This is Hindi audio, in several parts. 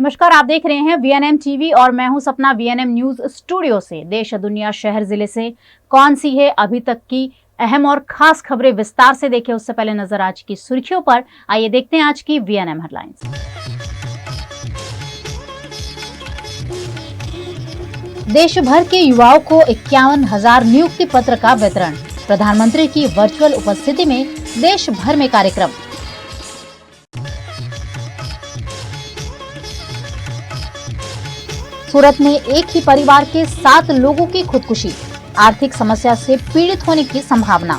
नमस्कार, आप देख रहे हैं वीएनएम टीवी और मैं हूं सपना वीएनएम न्यूज स्टूडियो से। देश दुनिया शहर जिले से कौन सी है अभी तक की अहम और खास खबरें विस्तार से देखें उससे पहले नजर आज की सुर्खियों पर। आइए देखते हैं आज की वीएनएम हेडलाइंस। देश भर के युवाओं को 51,000 नियुक्ति पत्र का वितरण। प्रधानमंत्री की वर्चुअल उपस्थिति में देश भर में कार्यक्रम। सूरत में एक ही परिवार के 7 लोगों की खुदकुशी, आर्थिक समस्या से पीड़ित होने की संभावना।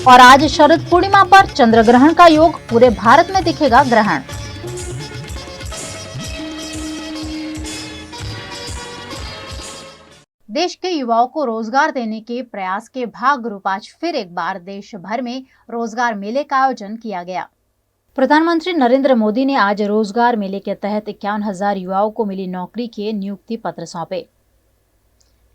और आज शरद पूर्णिमा पर चंद्र ग्रहण का योग, पूरे भारत में दिखेगा ग्रहण। देश के युवाओं को रोजगार देने के प्रयास के भाग रूप आज फिर एक बार देश भर में रोजगार मेले का आयोजन किया गया। प्रधानमंत्री नरेंद्र मोदी ने आज रोजगार मेले के तहत 51,000 युवाओं को मिली नौकरी के नियुक्ति पत्र सौंपे।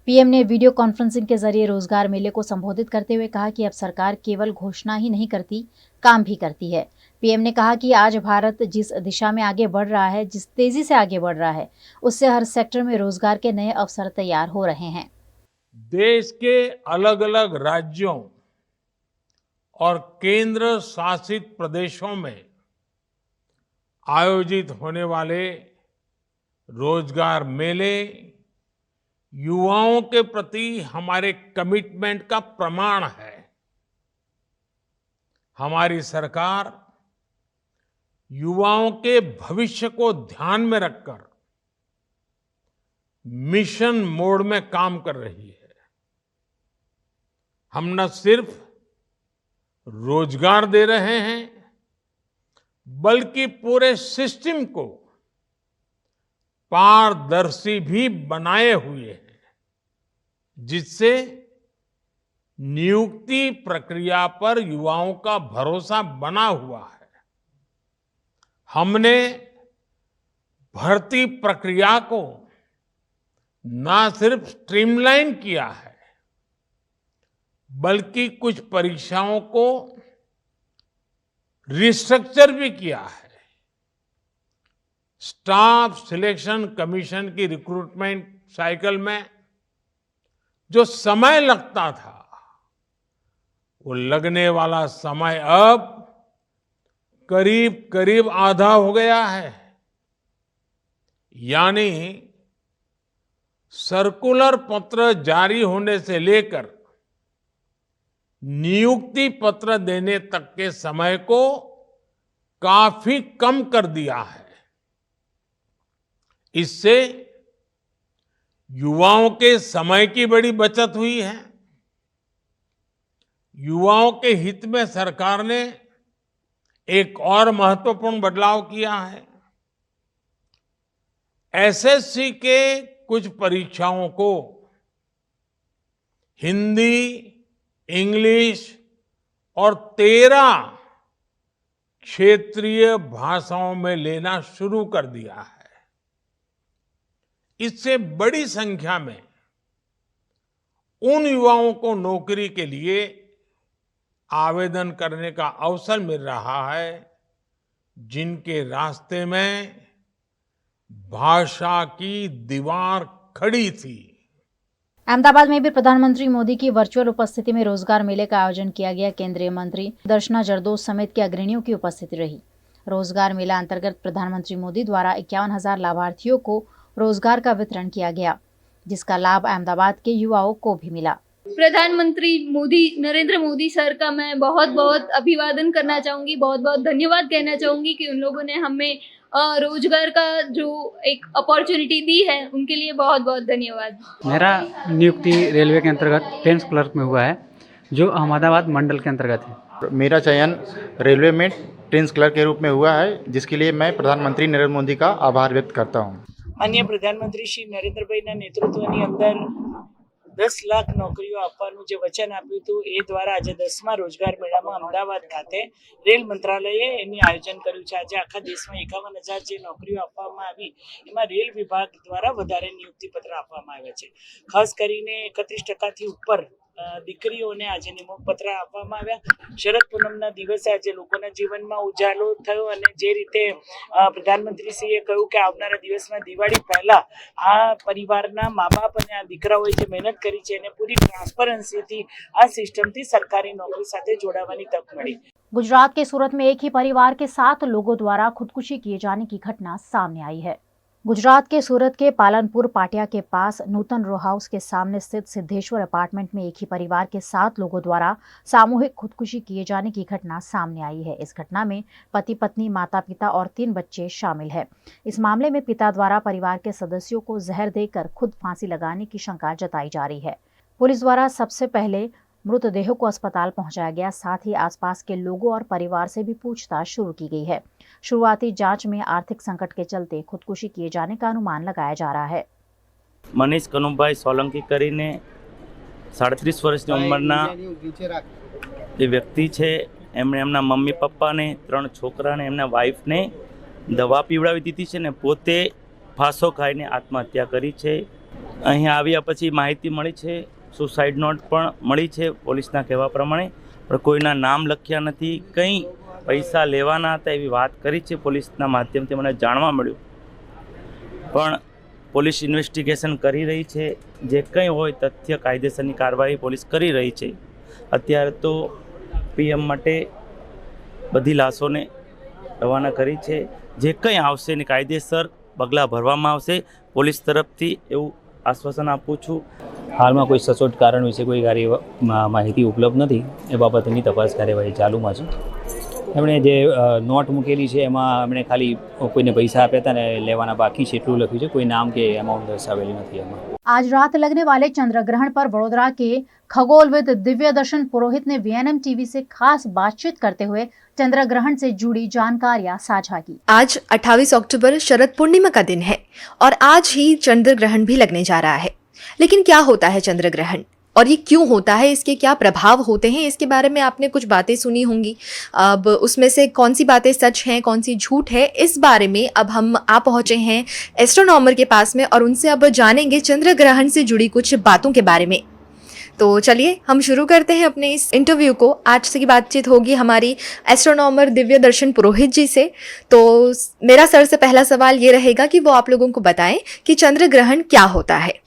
पीएम ने वीडियो कॉन्फ्रेंसिंग के जरिए रोजगार मेले को संबोधित करते हुए कहा कि अब सरकार केवल घोषणा ही नहीं करती, काम भी करती है। पीएम ने कहा कि आज भारत जिस दिशा में आगे बढ़ रहा है, जिस तेजी से आगे बढ़ रहा है, उससे हर सेक्टर में रोजगार के नए अवसर तैयार हो रहे हैं। देश के अलग अलग राज्यों और केंद्र शासित प्रदेशों में आयोजित होने वाले रोजगार मेले युवाओं के प्रति हमारे कमिटमेंट का प्रमाण है। हमारी सरकार युवाओं के भविष्य को ध्यान में रखकर मिशन मोड में काम कर रही है। हम न सिर्फ रोजगार दे रहे हैं, बल्कि पूरे सिस्टम को पारदर्शी भी बनाए हुए हैं, जिससे नियुक्ति प्रक्रिया पर युवाओं का भरोसा बना हुआ है। हमने भर्ती प्रक्रिया को न सिर्फ स्ट्रीमलाइन किया है, बल्कि कुछ परीक्षाओं को रिस्ट्रक्चर भी किया है। स्टाफ सिलेक्शन कमीशन की रिक्रूटमेंट साइकिल में जो समय लगता था, वो लगने वाला समय अब करीब करीब आधा हो गया है। यानी सर्कुलर पत्र जारी होने से लेकर नियुक्ति पत्र देने तक के समय को काफी कम कर दिया है। इससे युवाओं के समय की बड़ी बचत हुई है। युवाओं के हित में सरकार ने एक और महत्वपूर्ण बदलाव किया है। एसएससी के कुछ परीक्षाओं को हिंदी, इंग्लिश और 13 क्षेत्रीय भाषाओं में लेना शुरू कर दिया है। इससे बड़ी संख्या में उन युवाओं को नौकरी के लिए आवेदन करने का अवसर मिल रहा है, जिनके रास्ते में भाषा की दीवार खड़ी थी। अहमदाबाद में भी प्रधानमंत्री मोदी की वर्चुअल उपस्थिति में रोजगार मेले का आयोजन किया गया। केंद्रीय मंत्री दर्शना जरदोश समेत के अग्रणियों की उपस्थिति रही। रोजगार मेला अंतर्गत प्रधानमंत्री मोदी द्वारा 51,000 लाभार्थियों को रोजगार का वितरण किया गया, जिसका लाभ अहमदाबाद के युवाओं को भी मिला। प्रधानमंत्री नरेंद्र मोदी सर का मैं बहुत बहुत अभिवादन करना चाहूंगी, बहुत बहुत धन्यवाद कहना चाहूंगी कि उन लोगों ने हमें रोजगार का जो एक अपॉर्चुनिटी दी है, उनके लिए बहुत बहुत धन्यवाद। मेरा नियुक्ति रेलवे के अंतर्गत ट्रेन क्लर्क में हुआ है, जो अहमदाबाद मंडल के अंतर्गत है। मेरा चयन रेलवे में ट्रेन क्लर्क के रूप में हुआ है, जिसके लिए मैं प्रधानमंत्री नरेंद्र मोदी का आभार व्यक्त करता हूँ। માનનીય પ્રધાનમંત્રી શ્રી નરેન્દ્રભાઈના નેતૃત્વની અંદર 10 લાખ નોકરીઓ આપવાનું જે વચન આપ્યું હતું, એ દ્વારા આજે 10મા રોજગાર મેળામાં અમદાવાદ ખાતે રેલ મંત્રાલયે એની આયોજન કર્યું છે। આજે આખા દેશમાં 51,000 જે નોકરીઓ આપવામાં આવી, એમાં રેલ વિભાગ દ્વારા વધારે નિયુક્તિ પત્ર આપવામાં આવ્યા છે। ખાસ કરીને 31% થી ઉપર દીકરીઓને આજે નિમણૂક પત્ર આપવામાં આવ્યા. શરદ પૂનમના દિવસે આજે લોકોના જીવનમાં ઉજાલો થયો અને જે રીતે પ્રધાનમંત્રીશ્રીએ કહ્યું કે આવનારા દિવસમાં દિવાળી પહેલા આ પરિવારના મા બાપ અને આ દીકરાઓએ જે મહેનત કરી છે એને પૂરી ટ્રાન્સપરન્સીથી આ સિસ્ટમથી સરકારી नौकरी સાથે જોડાવાની તક મળી. गुजरात के सूरत में एक ही परिवार के 7 लोगों द्वारा खुदकुशी किए जाने की घटना सामने आई है. गुजरात के सूरत के पालनपुर पाटिया के पास नूतन रो हाउस के सामने स्थित सिद्धेश्वर अपार्टमेंट में एक ही परिवार के 7 लोगों द्वारा सामूहिक खुदकुशी किए जाने की घटना सामने आई है. इस घटना में पति पत्नी, माता पिता और 3 बच्चे शामिल हैं. इस मामले में पिता द्वारा परिवार के सदस्यों को जहर देकर खुद फांसी लगाने की शंका जताई जा रही है. पुलिस द्वारा सबसे पहले मृतदेहों को अस्पताल पहुंचाया गया. साथ ही आसपास के लोगों और परिवार से भी पूछताछ शुरू की गई है. शुरुआती जांच में आर्थिक संकट के चलते खुदकुशी किए जाने का अनुमान लगाया जा रहा है. मनीष कनुभाई सोलंकी करीने 37 वर्षની ઉંમરના જે વ્યક્તિ છે એમણે એમના મમ્મી પપ્પાને 3 છોકરાને એમના વાઈફને દવા પીવડાવી દીધી છે ને પોતે ફાંસો ખાઈને આત્મહત્યા કરી છે. અહીં આવ્યા પછી માહિતી મળી છે સુસાઇડ નોટ પણ મળી છે પોલીસના કહેવા પ્રમાણે, પણ કોઈના નામ લખ્યા નથી. કંઈ પૈસા લેવાના હતા એવી વાત કરી છે પોલીસના માધ્યમથી મને જાણવા મળ્યું, પણ પોલીસ ઇન્વેસ્ટિગેશન કરી રહી છે. જે કંઈ હોય તથ્ય કાયદેસરની કાર્યવાહી પોલીસ કરી રહી છે. અત્યારે તો પીએમ માટે બધી લાશોને રવાના કરી છે. જે કંઈ આવશે ને કાયદેસર પગલાં ભરવામાં આવશે પોલીસ તરફથી એવું આશ્વાસન આપું છું. હાલમાં કોઈ સચોટ કારણ વિશે કોઈ માહિતી ઉપલબ્ધ નથી. એ બાબતની તપાસ કાર્યવાહી ચાલુમાં છે. એમણે જે નોટ મૂકેલી છે એમાં એમણે ખાલી કોઈને પૈસા આપ્યા હતા ને લેવાના બાકી છે એટલું લખ્યું છે, કોઈ નામ કે એમાઉન્ટ દર્શાવેલી નથી એમાં. आज रात लगने वाले चंद्र ग्रहण पर वडोदरा के खगोलविद दिव्य दर्शन पुरोहित ने वीएनएम टीवी से खास बातचीत करते हुए चंद्र ग्रहण से जुड़ी जानकारियां साझा की. आज 28 अक्टूबर शरद पूर्णिमा का दिन है और आज ही चंद्र ग्रहण भी लगने जा रहा है. लेकिन क्या होता है चंद्र ग्रहण और ये क्यों होता है, इसके क्या प्रभाव होते हैं, इसके बारे में आपने कुछ बातें सुनी होंगी. अब उसमें से कौन सी बातें सच हैं, कौन सी झूठ है, इस बारे में अब हम आ पहुँचे हैं एस्ट्रोनॉमर के पास में और उनसे अब जानेंगे चंद्र ग्रहण से जुड़ी कुछ बातों के बारे में. तो चलिए हम शुरू करते हैं अपने इस इंटरव्यू को. आज से की बातचीत होगी हमारी एस्ट्रोनॉमर दिव्य दर्शन पुरोहित जी से. तो मेरा सर से पहला सवाल ये रहेगा कि वो आप लोगों को बताएं कि चंद्र ग्रहण क्या होता है.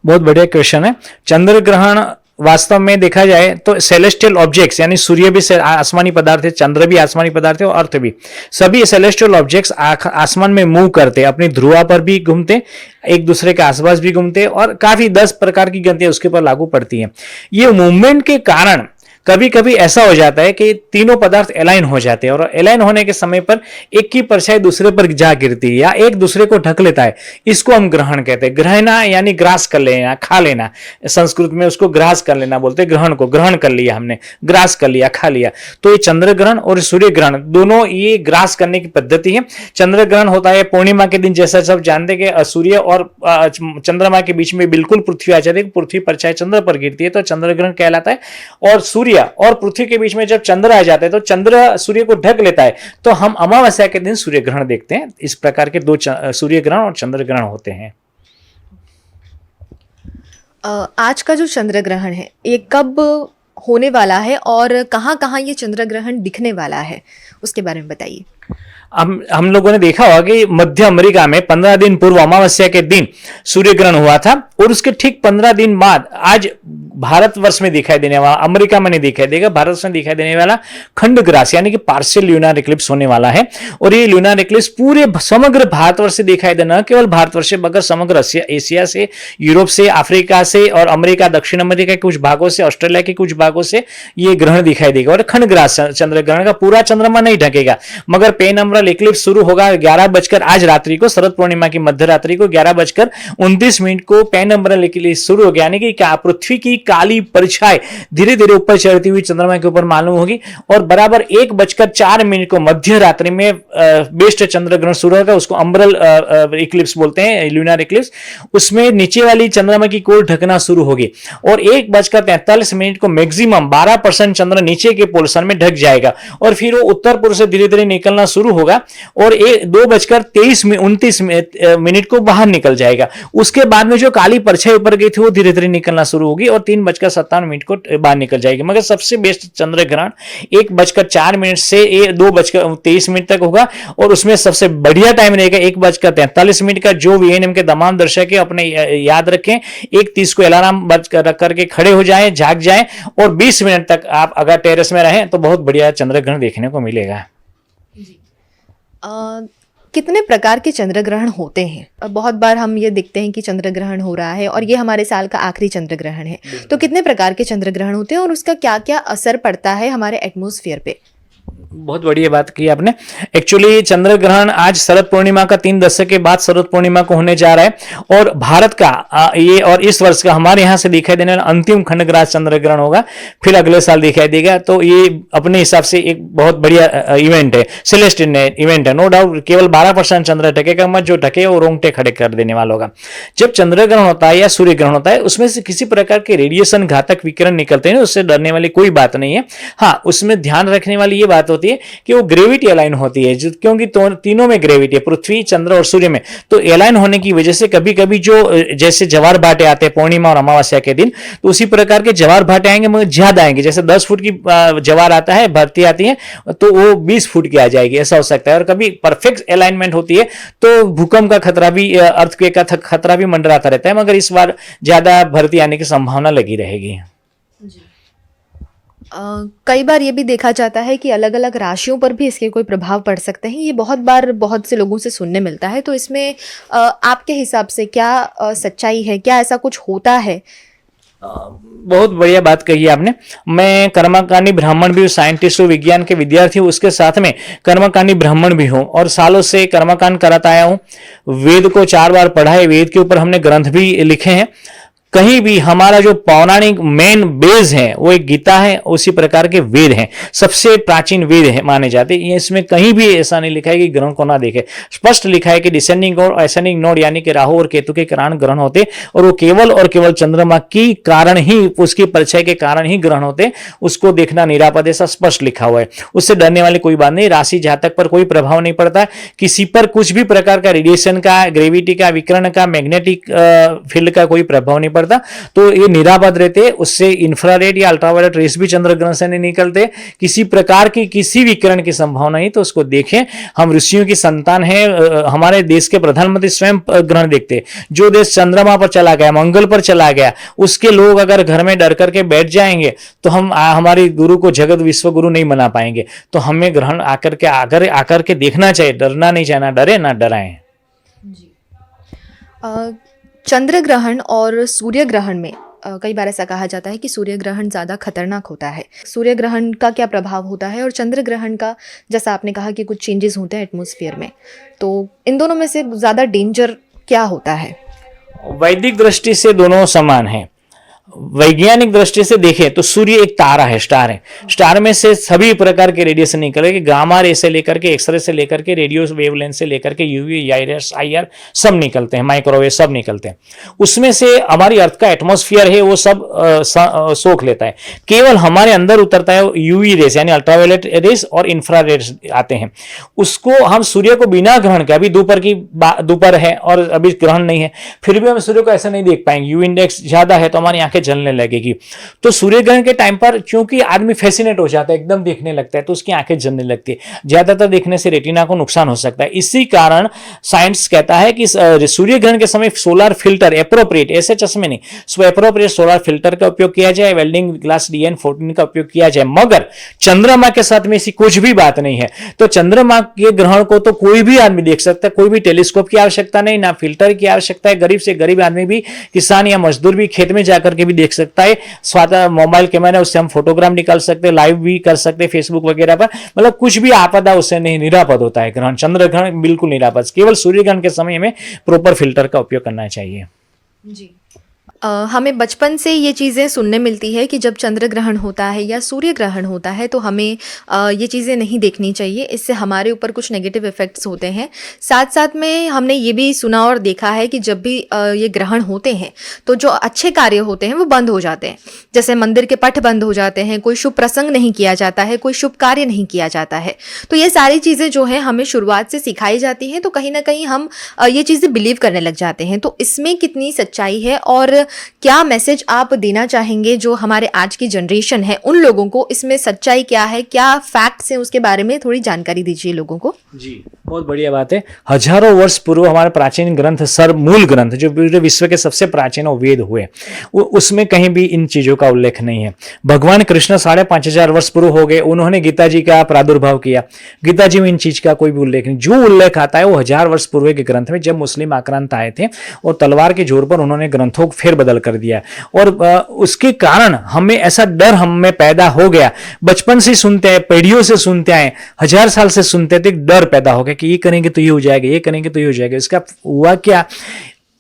बहुत बढ़िया क्वेश्चन है. चंद्र ग्रहण वास्तव में देखा जाए तो सेलेस्टियल ऑब्जेक्ट्स यानी सूर्य भी आसमानी पदार्थ है, चंद्र भी आसमानी पदार्थ है और अर्थ भी, सभी सेलेस्टियल ऑब्जेक्ट्स आसमान में मूव करते, अपनी ध्रुवा पर भी घूमते, एक दूसरे के आसपास भी घूमते और काफी 10 प्रकार की गतियां उसके पर लागू पड़ती हैं. ये मूवमेंट के कारण कभी कभी ऐसा हो जाता है कि तीनों पदार्थ एलाइन हो जाते हैं और एलाइन होने के समय पर एक की परछाई दूसरे पर जा गिरती है या एक दूसरे को ढक लेता है. इसको हम ग्रहण कहते हैं. ग्रहणा यानी ग्रास कर लेना, खा लेना. संस्कृत में उसको ग्रास कर लेना बोलते हैं. ग्रहण को ग्रहण कर लिया हमने, ग्रास कर लिया, खा लिया. तो ये चंद्र ग्रहण और सूर्य ग्रहण दोनों ये ग्रास करने की पद्धति है. चंद्र ग्रहण होता है पूर्णिमा के दिन, जैसा सब जानते हैं कि सूर्य और चंद्रमा के बीच में बिल्कुल पृथ्वी आ जाती है, पृथ्वी परछाई चंद्र पर गिरती है तो चंद्र ग्रहण कहलाता है. और सूर्य और पृथ्वी के बीच में जब चंद्र आ जाता है तो चंद्र सूर्य को ढक लेता है तो हम अमावस्या के दिन सूर्य ग्रहण देखते हैं. इस प्रकार के 2 सूर्य ग्रहण और चंद्र ग्रहण होते हैं. आज का जो चंद्र ग्रहण है ये कब होने वाला है और कहाँ कहाँ ये चंद्र ग्रहण दिखने वाला है, उसके बारे में बताइए. हम लोगों ने देखा होगा कि मध्य अमेरिका में 15 दिन पूर्व अमावस्या के दिन सूर्य ग्रहण हुआ था और उसके ठीक 15 दिन बाद आज भारतवर्ष में दिखाई देने वाला, अमेरिका में नहीं दिखाई देगा, भारत में दिखाई देने वाला खंडग्रास यानी कि पार्शियल ल्यूनर इक्लिप्स होने वाला है. और ये ल्यूनर इक्लिप्स पूरे समग्र भारतवर्ष से दिखाई देना, न केवल भारतवर्ष से मगर समग्र एशिया से, यूरोप से, अफ्रीका से और अमेरिका, दक्षिण अमेरिका के कुछ भागों से, ऑस्ट्रेलिया के कुछ भागों से ये ग्रहण दिखाई देगा. और खंडग्रास चंद्र ग्रहण का पूरा चंद्रमा नहीं ढकेगा मगर पेनम्ब्रल इक्लिप्स शुरू होगा 11 बजकर आज रात्रि को, शरद पूर्णिमा की मध्य रात्रि को 11:29 को पेनम्ब्रल इक्लिप्स शुरू हो गया. यानी कि पृथ्वी की काली परछाई धीरे धीरे ऊपर चढ़ती हुई चंद्रमा के ऊपर मालूम होगी और बराबर 1:04 को मध्य रात्रि में बेस्ट चंद्र ग्रहण शुरू होगा. उसको अम्ब्रल इक्लिप्स बोलते हैं, ल्यूनर इक्लिप्स. उसमें नीचे वाली चंद्रमा की कोर ढकना शुरू होगी और 1:43 को मैक्सिमम 12% चंद्र नीचे के पोर्शन में ढक जाएगा और फिर वो उत्तर पूर्व से धीरे धीरे निकलना निकलना शुरू होगा और 2:23 को बाहर निकल जाएगा। उसके बाद में जो काली परछाई ऊपर गई थी वो धीरे धीरे निकलना शुरू होगी और 3:57 को बाहर निकल जाएगी। मगर सबसे बेस्ट चंद्र ग्रहण 1:04 से 2:23 तक होगा और उसमें सबसे बढ़िया टाइम रहेगा 1:43 का। जो वीएनएम के तमाम दर्शक है अपने याद रखें, 1:30 को अलार्म रख करके खड़े हो जाएं, जाग जाएं और 20 मिनट तक आप अगर टेरेस में रहें तो बहुत बढ़िया चंद्र ग्रहण देखने को मिलेगा। कितने प्रकार के चंद्र ग्रहण होते हैं? बहुत बार हम ये देखते हैं कि चंद्र ग्रहण हो रहा है और ये हमारे साल का आखिरी चंद्र ग्रहण है, तो कितने प्रकार के चंद्र ग्रहण होते हैं और उसका क्या क्या असर पड़ता है हमारे एटमॉस्फेयर पे? बहुत बढ़िया बात की आपने। एक्चुअली चंद्र ग्रहण आज शरद पूर्णिमा का 3 दशक के बाद शरद पूर्णिमा को होने जा रहा है और भारत का ये और इस वर्ष का हमारे यहाँ से दिखाई देने वाला अंतिम खंडग्रास चंद्र ग्रहण होगा, फिर अगले साल दिखाई देगा। तो ये अपने हिसाब से एक बहुत बढ़िया इवेंट है, सेलेस्टियल इवेंट है, नो डाउट। केवल 12% चंद्र ढकेगा मत, जो ढके वो रोंगटे खड़े कर देने वाला होगा। जब चंद्र ग्रहण होता है या सूर्य ग्रहण होता है उसमें से किसी प्रकार के रेडिएशन घातक विकिरण निकलते हैं, उससे डरने वाली कोई बात नहीं है। हाँ, उसमें ध्यान रखने वाली ये बात होती है कि वो ग्रेविटी अलाइन होती है, क्योंकि तीनों में ग्रेविटी है, पृथ्वी, चंद्र और सूर्य में। तो अलाइन होने की वजह से कभी कभी जो जैसे जवार भाटे आते हैं पूर्णिमा और अमावस्या के दिन, तो उसी प्रकार के जवार भाटे आएंगे मगर ज्यादा आएंगे। जैसे 10 फुट की जवार आता है, भरती आती है, तो वो 20 फुट की आ जाएगी, ऐसा हो सकता है। और कभी परफेक्ट अलाइनमेंट होती है तो भूकंप का खतरा भी, अर्थक्वेक का खतरा भी मंडराता रहता है, मगर इस बार ज्यादा भरती आने की संभावना लगी रहेगी। कई बार ये भी देखा जाता है कि अलग अलग राशियों पर भी इसके कोई प्रभाव पड़ सकते हैं, ये बहुत बार बहुत से लोगों से सुनने मिलता है। तो इसमें आपके हिसाब से क्या सच्चाई है, क्या ऐसा कुछ होता है? बहुत बढ़िया बात कही आपने। मैं कर्मकांडी ब्राह्मण भी हूँ, साइंटिस्ट हूँ, विज्ञान के विद्यार्थी हूँ, उसके साथ में कर्मकांडी ब्राह्मण भी हूँ और सालों से कर्मकांड कराता आया हूँ। वेद को 4 बार पढ़ा है, वेद के ऊपर हमने ग्रंथ भी लिखे हैं। कहीं भी हमारा जो पौराणिक मेन बेस है वो एक गीता है, उसी प्रकार के वेद हैं, सबसे प्राचीन वेद है माने जाते हैं। इसमें कहीं भी ऐसा नहीं लिखा है कि ग्रहण को ना देखे। स्पष्ट लिखा है कि डिसेंडिंग और असेंडिंग नोड यानी कि राहु और केतु के कारण ग्रहण होते और वो केवल और केवल चंद्रमा की कारण ही, उसकी परिचय के कारण ही ग्रहण होते, उसको देखना निरापद, ऐसा स्पष्ट लिखा हुआ है। उससे डरने वाली कोई बात नहीं। राशि जातक पर कोई प्रभाव नहीं पड़ता, किसी पर कुछ भी प्रकार का रेडिएशन का, ग्रेविटी का, विकिरण का, मैग्नेटिक फील्ड का कोई प्रभाव नहीं पड़ता, तो ये निरापद रहते। उससे इंफ्रारेड या अल्ट्रावायलेट रेस भी चंद्र ग्रहण से नहीं निकलते, किसी प्रकार की किसी विकिरण की संभावना नहीं। तो उसको देखें, हम ऋषियों की संतान है, हमारे देश के प्रधानमंत्री स्वयं ग्रहण देखते। जो देश चंद्रमा पर चला गया, मंगल पर चला गया, उसके लोग अगर घर में डर करके बैठ जाएंगे तो हम हमारी गुरु को जगत विश्व गुरु नहीं बना पाएंगे। तो हमें ग्रहण आकर के देखना चाहिए, डरना नहीं चाहिए, ना डरे ना डराएं। चंद्र ग्रहण और सूर्य ग्रहण में कई बार ऐसा कहा जाता है कि सूर्य ग्रहण ज़्यादा खतरनाक होता है। सूर्य ग्रहण का क्या प्रभाव होता है और चंद्र ग्रहण का, जैसा आपने कहा कि कुछ चेंजेस होते हैं एटमॉस्फेयर में, तो इन दोनों में से ज़्यादा डेंजर क्या होता है? वैदिक दृष्टि से दोनों समान हैं। वैज्ञानिक दृष्टि से देखें तो सूर्य एक तारा है, स्टार है। स्टार में से सभी प्रकार के रेडिएशन निकलेंगे, गामा रे से लेकर के, एक्सरे से लेकर के, रेडियो वेवलेंथ से लेकर के, यूवी, आईआर सब निकलते हैं, माइक्रोवेव सब निकलते हैं। उसमें से हमारी अर्थ का एटमॉस्फेयर है वो सब सोख लेता है। केवल हमारे अंदर उतरता है यूवी रेस यानी अल्ट्रावायलेट रेस और इंफ्रारेड आते हैं। उसको हम सूर्य को बिना ग्रहण के, अभी दोपहर है और अभी ग्रहण नहीं है, फिर भी हम सूर्य को ऐसा नहीं देख पाएंगे। यू इंडेक्स ज्यादा है तो हमारी आंखें जलने लगेगी। तो सूर्य ग्रहण के टाइम पर क्योंकि आदमी फैसिनेट हो जाता है, एकदम देखने लगता है, तो उसकी आंखें जलने लगती है। ज्यादातर देखने से रेटिना को नुकसान हो सकता है। इसी कारण साइंस कहता है कि सूर्य ग्रहण के समय सोलर फिल्टर एप्रोप्रिएट, ऐसे चश्मे नहीं, सो एप्रोप्रिएट सोलर फिल्टर का उपयोग किया जाए, वेल्डिंग ग्लास DN14 का उपयोग किया जाए। मगर चंद्रमा के साथ में ऐसी कुछ भी बात नहीं है। तो चंद्रमा के ग्रहण को तो कोई भी आदमी देख सकता है, कोई भी टेलीस्कोप की आवश्यकता नहीं, ना फिल्टर की आवश्यकता है। गरीब से गरीब आदमी भी, किसान या मजदूर भी खेत में जाकर के भी देख सकता है। मोबाइल कैमरा, उससे हम फोटोग्राफ निकाल सकते हैं, लाइव भी कर सकते हैं फेसबुक वगैरह पर। मतलब कुछ भी आपदा उससे नहीं, निरापद होता है ग्रहण। चंद्र ग्रहण बिल्कुल निरापद। केवल सूर्य ग्रहण के समय में प्रॉपर फिल्टर का उपयोग करना चाहिए। जी, हमें बचपन से ये चीज़ें सुनने मिलती है कि जब चंद्र ग्रहण होता है या सूर्य ग्रहण होता है तो हमें ये चीज़ें नहीं देखनी चाहिए, इससे हमारे ऊपर कुछ नेगेटिव इफ़ेक्ट्स होते हैं। साथ साथ में हमने ये भी सुना और देखा है कि जब भी ये ग्रहण होते हैं तो जो अच्छे कार्य होते हैं वो बंद हो जाते हैं, जैसे मंदिर के पट बंद हो जाते हैं, कोई शुभ प्रसंग नहीं किया जाता है, कोई शुभ कार्य नहीं किया जाता है। तो ये सारी चीज़ें जो हैं हमें शुरुआत से सिखाई जाती हैं, तो कहीं ना कहीं हम ये चीज़ें बिलीव करने लग जाते हैं। तो इसमें कितनी सच्चाई है और क्या मैसेज आप देना चाहेंगे जो हमारे आज की जनरेशन है उन लोगों को, इसमें सच्चाई क्या है, क्या फैक्ट्स हैं, उसके बारे में थोड़ी जानकारी दीजिए लोगों को। जी, बहुत बढ़िया बात है। हजारों वर्ष पूर्व हमारे प्राचीन ग्रंथ, मूल ग्रंथ जो पूरे विश्व के सबसे प्राचीन वेद हुए, उसमें कहीं भी इन चीजों का उल्लेख नहीं है। भगवान कृष्ण 5,500 वर्ष पूर्व हो गए, उन्होंने गीता जी का प्रादुर्भाव किया, गीता जी में इन चीज का कोई भी उल्लेख नहीं। जो उल्लेख आता है वो 1000 वर्ष पूर्व के ग्रंथ में, जब मुस्लिम आक्रांत आए थे और तलवार के जोर पर उन्होंने ग्रंथों को फेरबदल कर दिया, और उसके कारण हमें ऐसा डर हम में पैदा हो गया। बचपन से सुनते हैं, पीढ़ियों से सुनते आए, 1000 साल से सुनते थे, डर पैदा हो गया कि ये करेंगे तो ये हो जाएगा, ये करेंगे तो ये हो जाएगा। इसका हुआ क्या,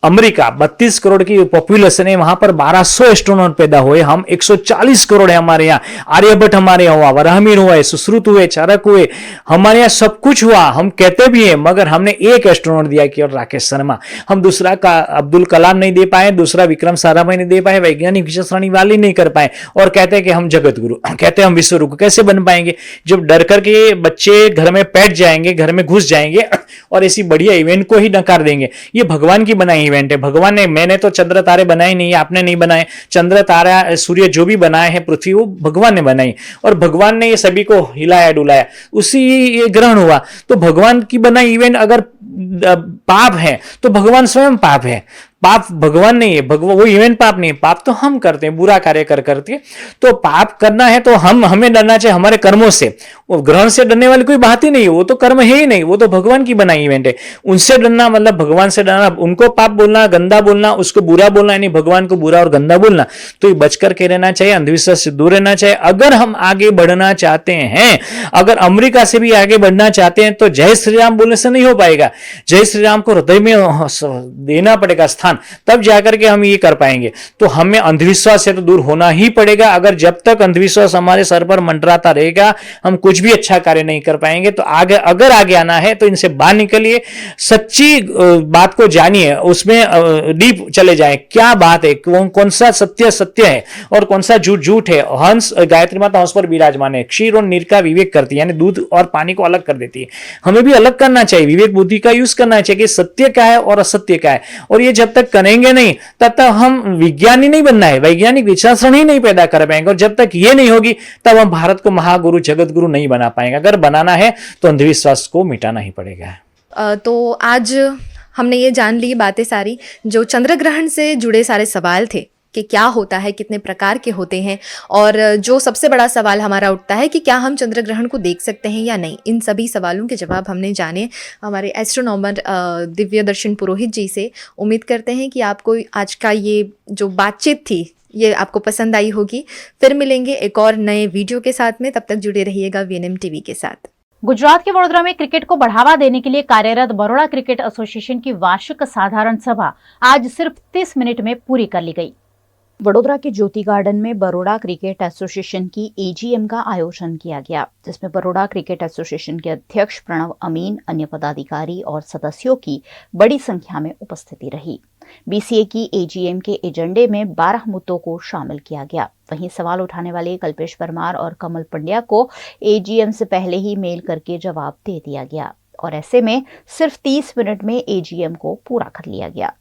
अमेरिका 32 करोड़ की पॉपुलेशन है, वहां पर 1200 एस्ट्रोनॉट पैदा हुए, हम 140 करोड़ है हमारे यहाँ। आर्यभट्ट हमारे यहाँ हुआ, वराहमिहिर हुआ, सुश्रुत हुए, चाणक्य हुए, हमारे यहाँ सब कुछ हुआ, हम कहते भी हैं, मगर हमने एक एस्ट्रोनॉट दिया कि और राकेश शर्मा। हम दूसरा का अब्दुल कलाम नहीं दे पाए, दूसरा विक्रम साराभाई नहीं दे पाए, वैज्ञानिक विशेषणी वाले नहीं कर पाए, और कहते हैं कि हम जगत गुरु, कहते हैं हम विश्व गुरु। कैसे बन पाएंगे जब डर करके बच्चे घर में बैठ जाएंगे, घर में घुस जाएंगे और ऐसी बढ़िया इवेंट को ही नकार देंगे। ये भगवान की बनाई इवेंट है। भगवान ने, मैंने तो चंद्र तारे बनाए नहीं, आपने नहीं बनाए। चंद्र तारा सूर्य जो भी बनाए हैं, पृथ्वी, वो भगवान ने बनाई, और भगवान ने ये सभी को हिलाया डुलाया, उसी ये ग्रहण हुआ। तो भगवान की बनाई इवेंट अगर पाप है तो भगवान स्वयं पाप है, पाप भगवान नहीं है, वो इवेंट पाप नहीं है, पाप तो हम करते हैं बुरा कार्य कर करके। तो पाप करना है तो हमें डरना चाहिए हमारे कर्मों से। वो ग्रहण से डरने वाली कोई बात ही नहीं है, वो तो कर्म है ही नहीं, वो तो भगवान की बनाई इवेंट है। उनसे डरना मतलब भगवान से डरना, उनको पाप बोलना, गंदा बोलना, उसको बुरा बोलना, यानी भगवान को बुरा और गंदा बोलना, तो ये बच करके रहना चाहिए, अंधविश्वास से दूर रहना चाहिए। अगर हम आगे बढ़ना चाहते हैं, अगर अमेरिका से भी आगे बढ़ना चाहते हैं, तो जय श्री राम बोलने से नहीं हो पाएगा। जय श्री राम को हृदय में देना पड़ेगा स्थान, तब जाकर के हम ये कर पाएंगे। तो हमें अंधविश्वास से तो दूर होना ही पड़ेगा। अगर जब तक अंधविश्वास हमारे सर पर मंडराता रहेगा, हम कुछ भी अच्छा कार्य नहीं कर पाएंगे। तो अगर आगे आना है तो इनसे बाहर निकलिए, सच्ची बात को जानिए, उसमें डीप चले जाएं, क्या बात है, कौन सा सत्य सत्य है और कौन सा झूठ झूठ है। हंस, गायत्री माता हंस पर विराजमान है, क्षीर और नीर का विवेक करती है, यानी दूध और पानी को अलग कर देती है। हमें भी अलग करना चाहिए, विवेक बुद्धि का यूज करना चाहिए कि सत्य क्या है और असत्य क्या है। और ये जब तक करेंगे नहीं, तब तक हम विज्ञानी नहीं बनना है, वैज्ञानिक विचारसरणी ही नहीं पैदा कर पाएंगे। और जब तक ये नहीं होगी, तब हम भारत को महागुरु, जगत गुरु नहीं बना पाएंगे। अगर बनाना है तो अंधविश्वास को मिटाना ही पड़ेगा। तो आज हमने ये जान ली बातें सारी, जो चंद्र ग्रहण से जुड़े सारे सवाल थे कि क्या होता है, कितने प्रकार के होते हैं, और जो सबसे बड़ा सवाल हमारा उठता है कि क्या हम चंद्र ग्रहण को देख सकते हैं या नहीं। इन सभी सवालों के जवाब हमने जाने हमारे एस्ट्रोनॉमर दिव्य दर्शन पुरोहित जी से। उम्मीद करते हैं कि आपको आज का ये जो बातचीत थी ये आपको पसंद आई होगी। फिर मिलेंगे एक और नए वीडियो के साथ में, तब तक जुड़े रहिएगा VNM टीवी के साथ। गुजरात के वडोदरा में क्रिकेट को बढ़ावा देने के लिए कार्यरत बड़ौदा क्रिकेट एसोसिएशन की वार्षिक साधारण सभा आज सिर्फ 30 मिनट में पूरी कर ली गई। वडोदरा के ज्योति गार्डन में बड़ौदा क्रिकेट एसोसिएशन की AGM का आयोजन किया गया, जिसमें बड़ौदा क्रिकेट एसोसिएशन के अध्यक्ष प्रणव अमीन, अन्य पदाधिकारी और सदस्यों की बड़ी संख्या में उपस्थिति रही। BCA की AGM के एजेंडे में 12 मुद्दों को शामिल किया गया। वहीं सवाल उठाने वाले कल्पेश परमार और कमल पंड्या को AGM से पहले ही मेल करके जवाब दे दिया गया, और ऐसे में सिर्फ 30 मिनट में AGM को पूरा कर लिया गया।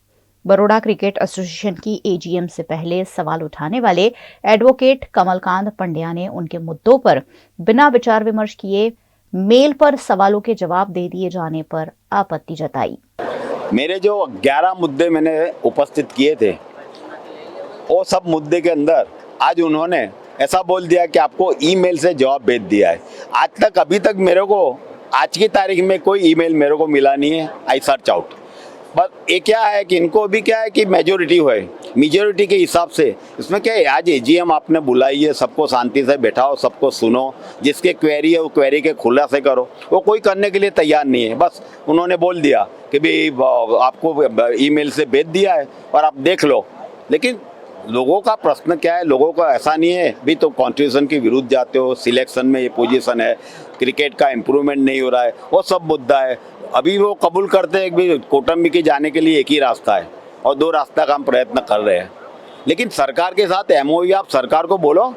बड़ौदा क्रिकेट एसोसिएशन की AGM से पहले सवाल उठाने वाले एडवोकेट कमलकांत पंड्या ने उनके मुद्दों पर बिना विचार विमर्श किए मेल पर सवालों के जवाब दे दिए जाने पर आपत्ति जताई। मेरे जो 11 मुद्दे मैंने उपस्थित किए थे, वो सब मुद्दे के अंदर आज उन्होंने ऐसा बोल दिया कि आपको ईमेल से जवाब भेज दिया है। आज तक, अभी तक मेरे को आज की तारीख में कोई ईमेल मेरे को मिला नहीं है। आई सर्च आउट, बस ये क्या है कि इनको भी क्या है कि मेजोरिटी है, मेजोरिटी के हिसाब से इसमें क्या है, आज AGM आपने बुलाई है, सबको शांति से बैठाओ, सबको सुनो, जिसके क्वेरी है वो क्वेरी के खुलासे करो। वो कोई करने के लिए तैयार नहीं है। बस उन्होंने बोल दिया कि भाई आपको ईमेल से भेज दिया है और आप देख लो, लेकिन लोगों का प्रश्न क्या है, लोगों का ऐसा नहीं है भी तो कॉन्स्टिट्यूशन के विरुद्ध जाते हो, सिलेक्शन में ये पोजीशन है, क्रिकेट का इम्प्रूवमेंट नहीं हो रहा है, वो सब मुद्दा है। अभी वो कबूल करते हैं कि कौटुंबिक के जाने के लिए एक ही रास्ता है और 2 रास्ता का हम प्रयत्न कर रहे हैं। लेकिन सरकार के साथ एमओयू, आप सरकार को बोलो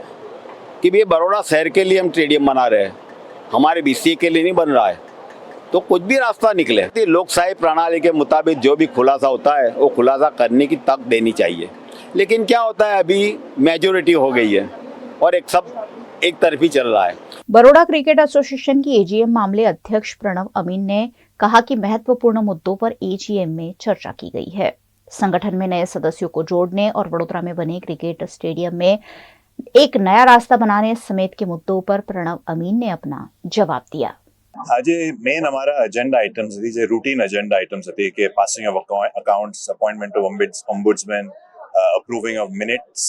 कि ये बड़ौदा शहर के लिए हम स्टेडियम बना रहे हैं, हमारे बीसीए के लिए नहीं बन रहा है, तो कुछ भी रास्ता निकले। लोकशाही प्रणाली के मुताबिक जो भी खुलासा होता है वो खुलासा करने की तक देनी चाहिए। लेकिन क्या होता है, अभी मेजोरिटी हो गई है और एक तरफी चल रहा है। बड़ौदा क्रिकेट एसोसिएशन की एजीएम मामले अध्यक्ष प्रणव अमीन ने कहा कि महत्वपूर्ण मुद्दों पर एजीएम में चर्चा की गई है। संगठन में नए सदस्यों को जोड़ने और वडोदरा में बने क्रिकेट स्टेडियम में एक नया रास्ता बनाने समेत के मुद्दों पर प्रणव अमीन ने अपना जवाब दिया। આજે મેન અમારા એજન્ડા આઇટમ્સ હતી, જે રૂટીન એજન્ડા આઇટમ્સ હતી કે passing of accounts, appointment of ombudsman, approving of minutes,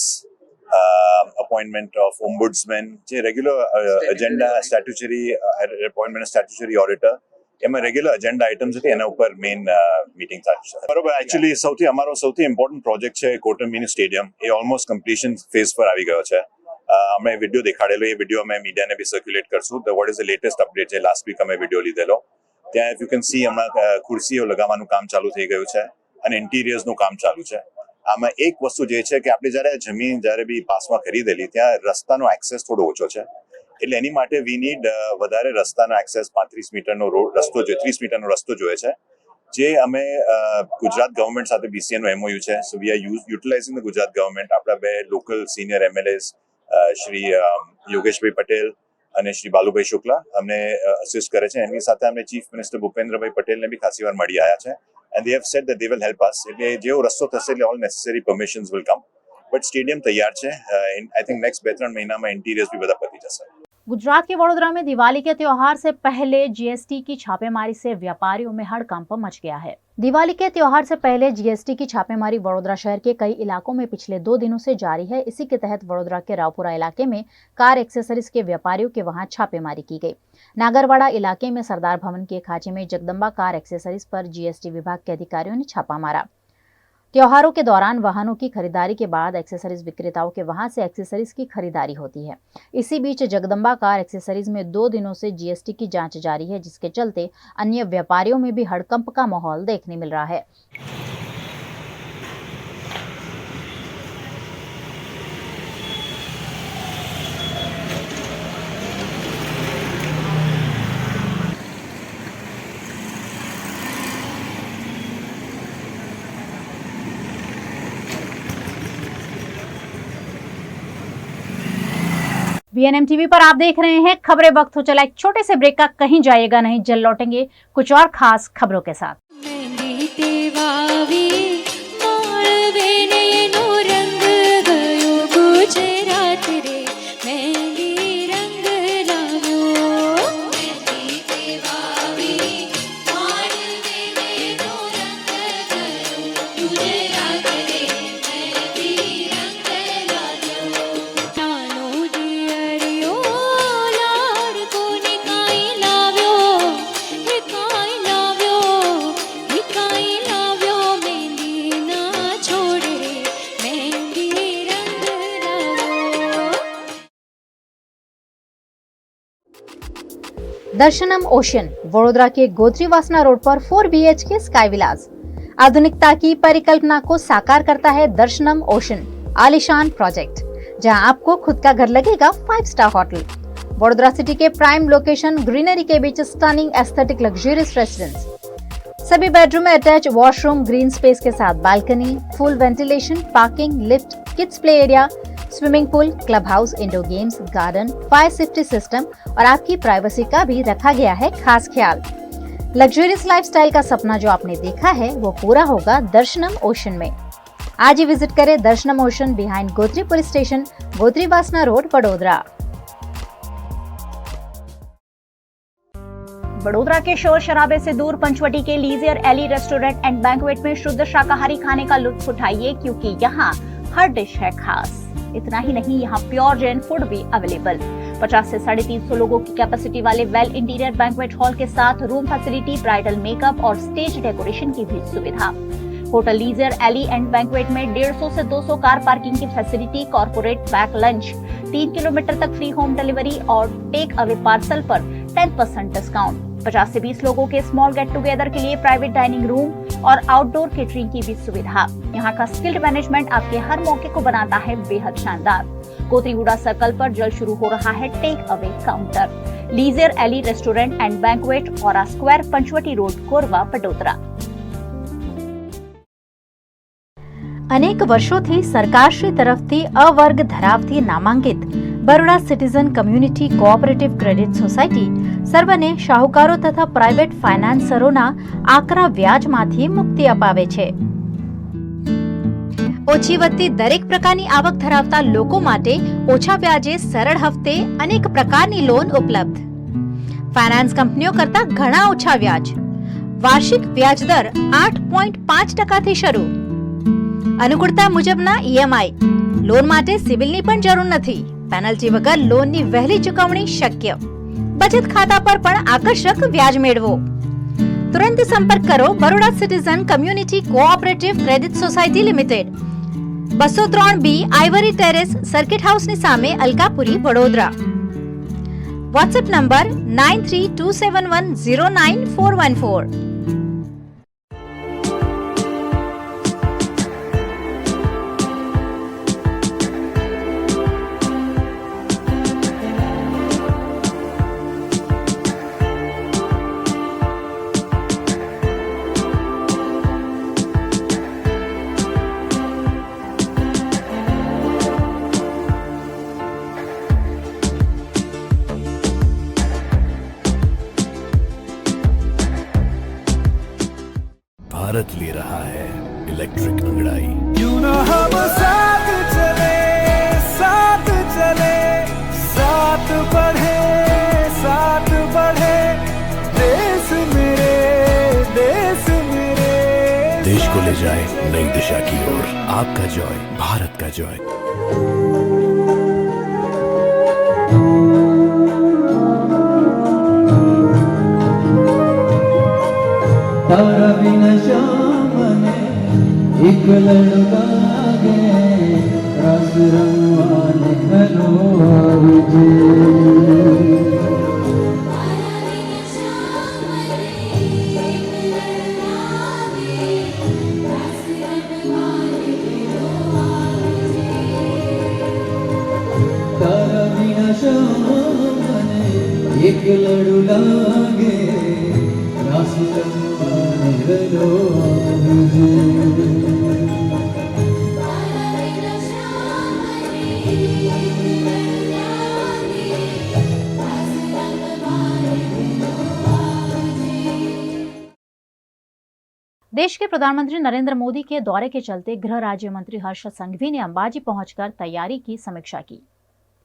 appointment of ombudsman, જે regular agenda, statutory appointment statutory auditor, એમાં રેગ્યુલર એજન્ડા આઇટમ્સ હતી, એના ઉપર મેઇન મીટિંગ થાય છે. બરોબર. એકચ્યુઅલી અમારો સૌથી ઇમ્પોર્ટન્ટ પ્રોજેક્ટ છે કોટનમીની સ્ટેડિયમ, એ ઓલમોસ્ટ કમ્પ્લીશન ફેઝ પર આવી ગયો છે. અમે વિડીયો દેખાડેલો, એ વિડીયો અમે મીડિયાને બી સર્ક્યુલેટ કરશું. What is the latest update છે, લાસ્ટ વીક અમે વિડીયો લીધેલો. ત્યાં ઇફ યુ કેન સી હમણાં ખુરશીઓ લગાવવાનું કામ ચાલુ થઈ ગયું છે અને ઇન્ટિરિયર્સનું કામ ચાલુ છે. આમાં એક વસ્તુ જે છે કે આપણે જ્યારે બી પાસમાં ખરીદેલી, ત્યાં રસ્તાનો એક્સેસ થોડો ઓછો છે, એટલે એની માટે વી નીડ વધારે રસ્તાનો એક્સેસ. 35 મીટરનો રસ્તો જોઈએ, 30 મીટરનો રસ્તો જોઈએ છે, જે અમે ગુજરાત ગવર્મેન્ટ સાથે બીસીએનો એમઓયુ છે. So we are utilising the Gujarat government. આપણા 2 local senior MLAs Shri Yogeshbhai Patel અને શ્રી બાલુભાઈ શુક્લા અમને અસિસ્ટ કરે છે. એમની સાથે અમને ચીફ મિનિસ્ટર ભૂપેન્દ્રભાઈ પટેલને બી ખાસી વાર મળી આવ્યા છે. And they have said that they will help us. એટલે જેવો રસ્તો થશે એટલે all necessary permissions will come. But stadium તૈયાર છે. આઈ થિંક નેક્સ્ટ 2-3 મહિનામાં इंटीरियर्स भी બધા પતી જશે. गुजरात के वडोदरा में दिवाली के त्योहार से पहले जीएसटी की छापेमारी से व्यापारियों में हड़कंप मच गया है। दिवाली के त्योहार से पहले जीएसटी की छापेमारी वडोदरा शहर के कई इलाकों में पिछले 2 दिनों से जारी है। इसी के तहत वडोदरा के रावपुरा इलाके में कार एक्सेसरीज के व्यापारियों के वहां छापेमारी की गई। नागरवाड़ा इलाके में सरदार भवन के खांचे में जगदम्बा कार एक्सेसरीज पर जीएसटी विभाग के अधिकारियों ने छापा मारा। त्योहारों के दौरान वाहनों की खरीदारी के बाद एक्सेसरीज विक्रेताओं के वहां से एक्सेसरीज की खरीदारी होती है। इसी बीच जगदम्बा कार एक्सेसरीज में 2 दिनों से जीएसटी की जांच जारी है, जिसके चलते अन्य व्यापारियों में भी हड़कंप का माहौल देखने मिल रहा है। बीएनएम टीवी पर आप देख रहे हैं खबरें। वक्त हो चला एक छोटे से ब्रेक का, कहीं जाइएगा नहीं, जल्द लौटेंगे कुछ और खास खबरों के साथ। दर्शनम ओशन वडोदरा के गोत्री वासना रोड पर 4 BHK स्काई विलास आधुनिकता की परिकल्पना को साकार करता है। दर्शनम ओशन आलीशान प्रोजेक्ट, जहां आपको खुद का घर लगेगा 5 स्टार होटल। वडोदरा सिटी के प्राइम लोकेशन, ग्रीनरी के बीच स्टनिंग एस्थेटिक लग्जरियस रेसिडेंस, सभी बेडरूम में अटैच वॉशरूम, ग्रीन स्पेस के साथ balcony, full ventilation, parking, lift, kids play area, swimming pool, club house, indoor games, garden, fire safety system और आपकी प्राइवेसी का भी रखा गया है खास ख्याल। लग्जरियस लाइफस्टाइल का सपना जो आपने देखा है वो पूरा होगा दर्शनम ओशन में। आज ही विजिट करें दर्शनम ocean behind Gotri police station, Gotri वासना रोड, वडोदरा। वडोदरा के शोर शराबे से दूर पंचवटी के लीजियर एली रेस्टोरेंट एंड बैंक्वेट में शुद्ध शाकाहारी खाने का लुत्फ उठाइए, क्योंकि यहाँ हर डिश है खास। इतना ही नहीं, यहाँ प्योर जैन फूड भी अवेलेबल। 50 से 350 लोगों की कैपेसिटी वाले वेल इंटीरियर बैंक्वेट हॉल के साथ रूम फैसिलिटी, ब्राइडल मेकअप और स्टेज डेकोरेशन की भी सुविधा। Hotel Leisure Alley and banquet में 150 से 200 कार पार्किंग की facility, corporate pack lunch, 3 kilometre तक फ्री होम डिलीवरी और टेक अवे पार्सल पर 10% डिस्काउंट। 50 से 20 लोगों के स्मॉल गेट टुगेदर के लिए प्राइवेट डाइनिंग रूम और आउटडोर केटरिंग की भी सुविधा। यहाँ का स्किल्ड मैनेजमेंट आपके हर मौके को बनाता है बेहद शानदार। कोतरीगुड़ा सर्कल पर जल्द शुरू हो रहा है take away counter. Leisure Alley restaurant and banquet और स्क्वायर, पंचवटी रोड, कोरबा, वडोदरा। अनेक वर्षोથી સરકારશ્રી તરફથી અવર્ગ ધરાવતી નામાંકિત Baroda citizen community cooperative credit society સર્વને શાહુકારો તથા પ્રાઇવેટ ફાઇનાન્સરોના આકરા વ્યાજમાંથી મુક્તિ અપાવે છે। ઓછી વત્તી દરેક પ્રકારની આવક ધરાવતા લોકો માટે ઓછા વ્યાજે સરળ હપ્તે અનેક પ્રકારની લોન ઉપલબ્ધ। ફાઇનાન્સ કંપનીઓ કરતા ઘણા ઓછા વ્યાજ। વાર્ષિક વ્યાજ દર 8.5% શરૂ। અનુકૂળતા મુજબના ઈએમઆઈ। લોન માટે સિવિલની પણ જરૂર નથી। પેનલ્ટી વગર લોનની વહેલી ચૂકવણી શક્ય। બચત ખાતા પર પણ આકર્ષક વ્યાજ મેળવો। तुरंत संपर्क करो Baroda citizen community cooperative credit society limited, 203B Ivory terrace, circuit house ની સામે, અલકાપુરી, વડોદરા। WhatsApp number 9327109414। भारत ले रहा है इलेक्ट्रिक अंगड़ाई। क्यों न हम साथ चले, साथ चले, साथ बढ़े, साथ बढ़े, देश मेरे, देश मेरे। देश को ले जाए नई दिशा की ओर। आपका जॉय, भारत का जॉय। तारा बिना शाम में एक लड़का गए, रस रंगवाने घनो आवजे। तारा बिना शाम में एक लड़ू लागे, रस रंगवाने घनो आवजे। देश के प्रधानमंत्री नरेंद्र मोदी के दौरे के चलते गृह राज्य मंत्री हर्ष संघवी ने अंबाजी पहुंचकर तैयारी की समीक्षा की।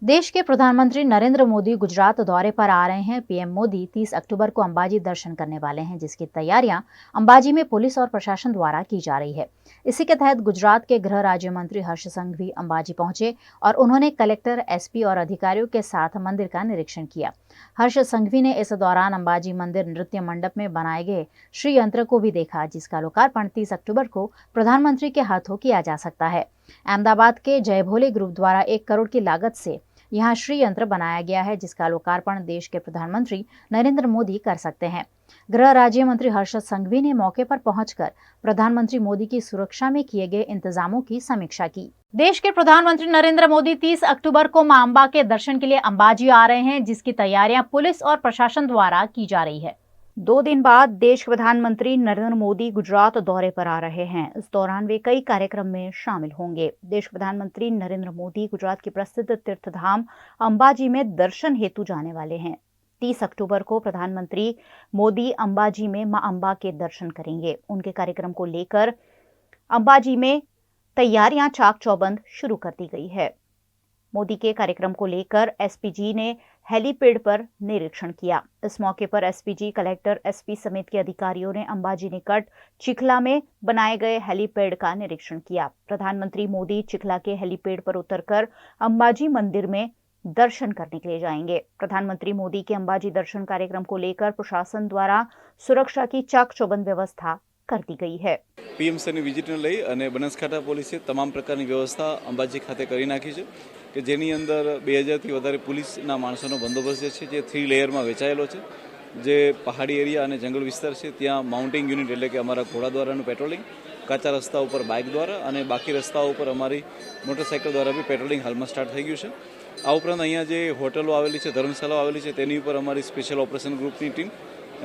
देश के प्रधानमंत्री नरेंद्र मोदी गुजरात दौरे पर आ रहे हैं। पीएम मोदी 30 अक्टूबर को अंबाजी दर्शन करने वाले हैं, जिसकी तैयारियां अंबाजी में पुलिस और प्रशासन द्वारा की जा रही है। इसी के तहत गुजरात के गृह राज्य मंत्री हर्ष संघवी अंबाजी पहुंचे और उन्होंने कलेक्टर, एसपी और अधिकारियों के साथ मंदिर का निरीक्षण किया। हर्ष संघवी ने इस दौरान अंबाजी मंदिर नृत्य मंडप में बनाए गए श्री यंत्र को भी देखा, जिसका लोकार्पण 30 अक्टूबर को प्रधानमंत्री के हाथों किया जा सकता है। अहमदाबाद के जय भोले ग्रुप द्वारा 1 करोड़ की लागत से यहाँ श्री यंत्र बनाया गया है, जिसका लोकार्पण देश के प्रधानमंत्री नरेंद्र मोदी कर सकते हैं। गृह राज्य मंत्री हर्ष संघवी ने मौके पर पहुंचकर प्रधानमंत्री मोदी की सुरक्षा में किए गए इंतजामों की समीक्षा की। देश के प्रधानमंत्री नरेंद्र मोदी 30 अक्टूबर को मां अंबा के दर्शन के लिए अंबाजी आ रहे हैं, जिसकी तैयारियां पुलिस और प्रशासन द्वारा की जा रही है। 2 दिन बाद देश के प्रधानमंत्री नरेंद्र मोदी गुजरात दौरे पर आ रहे हैं। इस दौरान वे कई कार्यक्रम में शामिल होंगे। देश के प्रधानमंत्री नरेंद्र मोदी गुजरात की प्रसिद्ध तीर्थधाम अंबाजी में दर्शन हेतु जाने वाले हैं। 30 अक्टूबर को प्रधानमंत्री मोदी अंबाजी में मां अंबा के दर्शन करेंगे। उनके कार्यक्रम को लेकर अंबाजी में तैयारियां चाक चौबंद शुरू कर दी गई है। मोदी के कार्यक्रम को लेकर एसपीजी ने हेलीपैड पर निरीक्षण किया। इस मौके पर एसपीजी, कलेक्टर, एसपी समेत के अधिकारियों ने अंबाजी निकट चिखला में बनाए गए हेलीपैड का निरीक्षण किया। प्रधानमंत्री मोदी चिखला के हेलीपैड पर उतरकर अंबाजी मंदिर में दर्शन करने के लिए जाएंगे। प्रधानमंत्री मोदी के अंबाजी दर्शन कार्यक्रम को लेकर प्रशासन द्वारा सुरक्षा की चाक चौबंद व्यवस्था कर दी गई है। પીએમસીની વિઝિટને લઈ અને બનાસકાંઠા પોલીસે તમામ પ્રકારની વ્યવસ્થા અંબાજી ખાતે કરી નાખી છે કે જેની અંદર 2000થી વધારે પોલીસના માણસોનો બંદોબસ્ત જે 3 લેયરમાં વહેંચાયેલો છે. જે પહાડી એરિયા અને જંગલ વિસ્તાર છે ત્યાં માઉન્ટિંગ યુનિટ એટલે કે અમારા ઘોડા દ્વારાનું પેટ્રોલિંગ, કાચા રસ્તા ઉપર બાઇક દ્વારા અને બાકી રસ્તાઓ ઉપર અમારી મોટરસાઇકલ દ્વારા બી પેટ્રોલિંગ હાલમાં સ્ટાર્ટ થઈ ગયું છે. આ ઉપરાંત અહીંયા જે હોટલો આવેલી છે, ધર્મશાળાઓ આવેલી છે તેની ઉપર અમારી સ્પેશિયલ ઓપરેશન ગ્રુપની ટીમ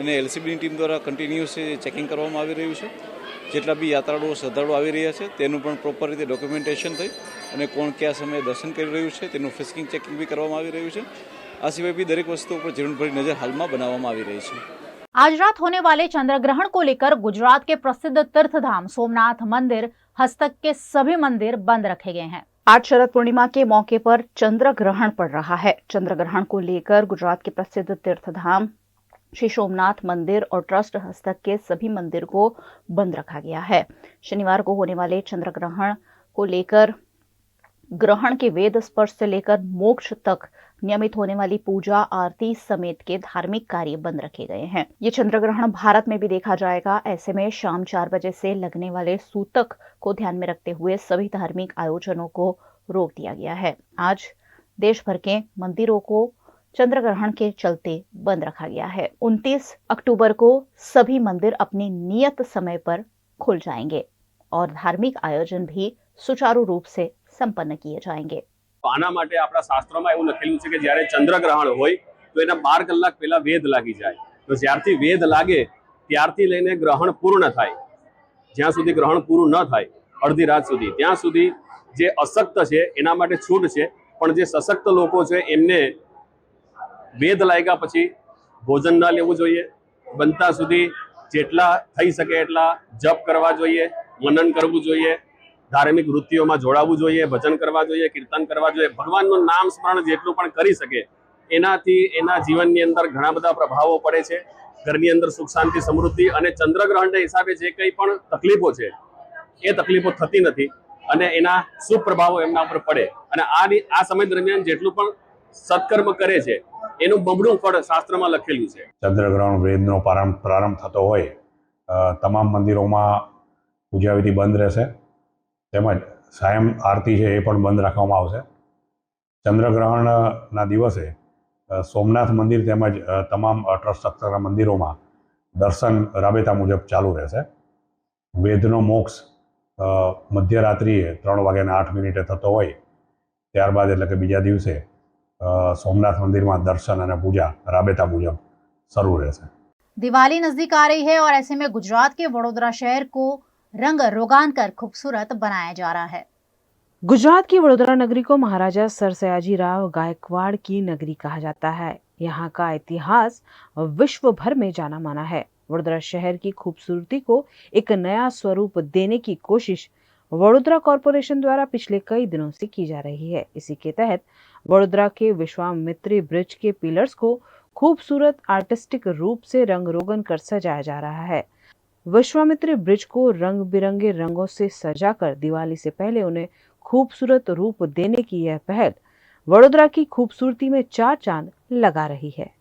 અને એલસીબીની ટીમ દ્વારા કન્ટિન્યુઅસ ચેકિંગ કરવામાં આવી રહ્યું છે. જેટલા બી યાત્રાળુઓ શ્રદ્ધાળુઓ આવી રહ્યા છે તેનું પણ પ્રોપર રીતે ડોક્યુમેન્ટેશન થઈ અને કોણ કયા સમયે દર્શન કરી રહ્યું છે તેનું ફિસ્કિંગ ચેકિંગ બી કરવામાં આવી રહ્યું છે. આ સિવાય भी દરેક વસ્તુ પર જીવનભરી नजर हाल में बनावामां आवी रही है. आज रात होने वाले चंद्र ग्रहण को लेकर गुजरात के प्रसिद्ध तीर्थधाम सोमनाथ मंदिर हस्तक के सभी मंदिर बंद रखे गए हैं. आज शरद पूर्णिमा के मौके पर चंद्र ग्रहण पड़ रहा है. चंद्र ग्रहण को लेकर गुजरात के प्रसिद्ध तीर्थधाम श्री सोमनाथ मंदिर और ट्रस्ट हस्तक के सभी मंदिर को बंद रखा गया है. शनिवार को होने वाले चंद्र ग्रहण को लेकर ग्रहण के वेद स्पर्श से लेकर मोक्ष तक नियमित होने वाली पूजा आरती समेत के धार्मिक कार्य बंद रखे गए हैं. ये चंद्र ग्रहण भारत में भी देखा जाएगा. ऐसे में शाम 4 बजे से लगने वाले सूतक को ध्यान में रखते हुए सभी धार्मिक आयोजनों को रोक दिया गया है. आज देश भर के मंदिरों को चंद्र ग्रहण के चलते बंद रखा गया है. 29 अक्टूबर को सभी मंदिर अपने नियत समय पर खुल जाएंगे और धार्मिक आयोजन भी सुचारू रूप से संपन्न किए जाएंगे. આના માટે આપણા શાસ્ત્રોમાં એવું લખેલું છે કે જ્યારે ચંદ્રગ્રહણ હોય તો એના 12 કલાક પહેલા વેદ લાગી જાય. તો જ્યારથી વેદ લાગે ત્યારથી લઈને ગ્રહણ પૂર્ણ થાય, જ્યાં સુધી ગ્રહણ પૂરું ન થાય અડધી રાત સુધી, ત્યાં સુધી જે અશક્ત છે એના માટે છૂટ છે. પણ જે સશક્ત લોકો છે એમને વેદ લાગ્યા પછી ભોજન ન લેવું જોઈએ. બનતા સુધી જેટલા થઈ શકે એટલા જપ કરવા જોઈએ, મનન કરવું જોઈએ, ધાર્મિક વૃત્તિઓમાં જોડાવવું જોઈએ, ભજન કરવા જોઈએ, કીર્તન કરવા જોઈએ. ભગવાનનું નામ સ્મરણ જેટલું પણ કરી શકે એનાથી એના જીવનની અંદર ઘણા બધા પ્રભાવો પડે છે. ઘરની અંદર સુખ શાંતિ સમૃદ્ધિ અને ચંદ્રગ્રહણના હિસાબે જે કંઈ પણ તકલીફો છે એ તકલીફો થતી નથી અને એના શુભ પ્રભાવો એમના ઉપર પડે. અને આ સમય દરમિયાન જેટલું પણ સત્કર્મ કરે છે એનું બમણું ફળ શાસ્ત્રમાં લખેલું છે. ચંદ્રગ્રહણ વેદનો પ્રારંભ થતો હોય તમામ મંદિરોમાં પૂજાવિધિ બંધ રહેશે. તેમજ સાયમ આરતી છે એ પણ બંધ રાખવામાં આવશે. ચંદ્રગ્રહણના દિવસે સોમનાથ મંદિર તેમજ તમામ ટ્રસ્ટ સત્રના મંદિરોમાં દર્શન રાબેતા મુજબ ચાલુ રહેશે. વેદનો મોક્ષ મધ્યરાત્રિએ 3:08 થતો હોય ત્યારબાદ એટલે કે બીજા દિવસે સોમનાથ મંદિરમાં દર્શન અને પૂજા રાબેતા મુજબ શરૂ રહેશે. दिवाली नजदीक आ रही है और ऐसे में गुजरात के वडोदरा शहर को रंग रोगान कर खूबसूरत बनाया जा रहा है. गुजरात की वडोदरा नगरी को महाराजा सर सयाजी राव गायकवाड़ की नगरी कहा जाता है. यहाँ का इतिहास विश्व भर में जाना माना है. वडोदरा शहर की खूबसूरती को एक नया स्वरूप देने की कोशिश वडोदरा कॉरपोरेशन द्वारा पिछले कई दिनों से की जा रही है. इसी के तहत वडोदरा के विश्वामित्री ब्रिज के पिलर्स को खूबसूरत आर्टिस्टिक रूप से रंग रोगन कर सजाया जा रहा है. विश्वामित्री ब्रिज को रंग बिरंगे रंगों से सजाकर दिवाली से पहले उन्हें खूबसूरत रूप देने की यह पहल वडोदरा की खूबसूरती में 4 चांद लगा रही है.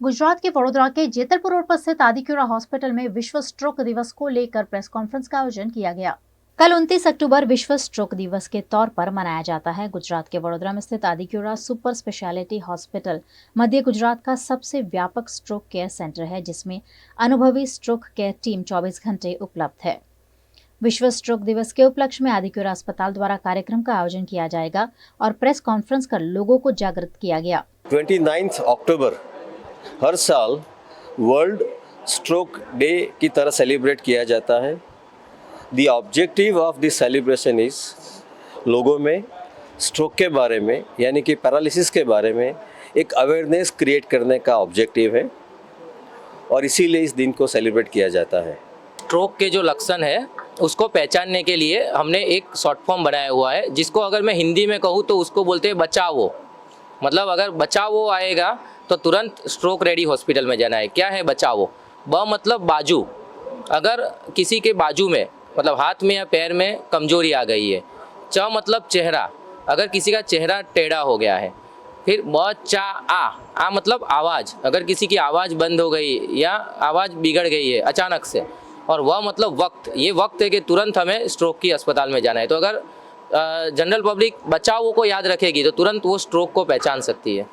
गुजरात के वडोदरा के जेतलपुर रोड पर स्थित आदिक्यूरा हॉस्पिटल में विश्व स्ट्रोक दिवस को लेकर प्रेस कॉन्फ्रेंस का आयोजन किया गया. कल 29 अक्टूबर विश्व स्ट्रोक दिवस के तौर पर मनाया जाता है. गुजरात के वडोदरा में स्थित आदिक्यूरा सुपर स्पेशलिटी हॉस्पिटल मध्य गुजरात का सबसे व्यापक स्ट्रोक केयर सेंटर है, जिसमें अनुभवी स्ट्रोक केयर टीम 24 घंटे उपलब्ध है. विश्व स्ट्रोक दिवस के उपलक्ष्य में आदिक्यूरा अस्पताल द्वारा कार्यक्रम का आयोजन किया जाएगा और प्रेस कॉन्फ्रेंस कर लोगों को जागृत किया गया. 29 अक्टूबर हर साल वर्ल्ड स्ट्रोक डे की तरह सेलिब्रेट किया जाता है. The objective of this celebration is लोगों में स्ट्रोक के बारे में यानी कि पैरालिसिस के बारे में एक अवेयरनेस क्रिएट करने का ऑब्जेक्टिव है और इसीलिए इस दिन को सेलिब्रेट किया जाता है. स्ट्रोक के जो लक्षण है उसको पहचानने के लिए हमने एक शॉर्ट फॉर्म बनाया हुआ है, जिसको अगर मैं हिंदी में कहूँ तो उसको बोलते हैं बचाओ. मतलब अगर बचाओ आएगा तो तुरंत स्ट्रोक रेडी हॉस्पिटल में जाना है. क्या है बचाओ? ब मतलब बाजू. अगर किसी के बाजू में मतलब हाथ में या पैर में कमजोरी आ गई है। च मतलब चेहरा, अगर किसी का चेहरा टेढ़ा हो गया है। फिर ब चा आ मतलब आवाज़, अगर किसी की आवाज़ बंद हो गई या आवाज़ बिगड़ गई है अचानक से। और वह मतलब वक्त, ये वक्त है कि तुरंत हमें स्ट्रोक की अस्पताल में जाना है। तो अगर जनरल पब्लिक बचाव को याद रखेगी तो तुरंत वो स्ट्रोक को पहचान सकती है।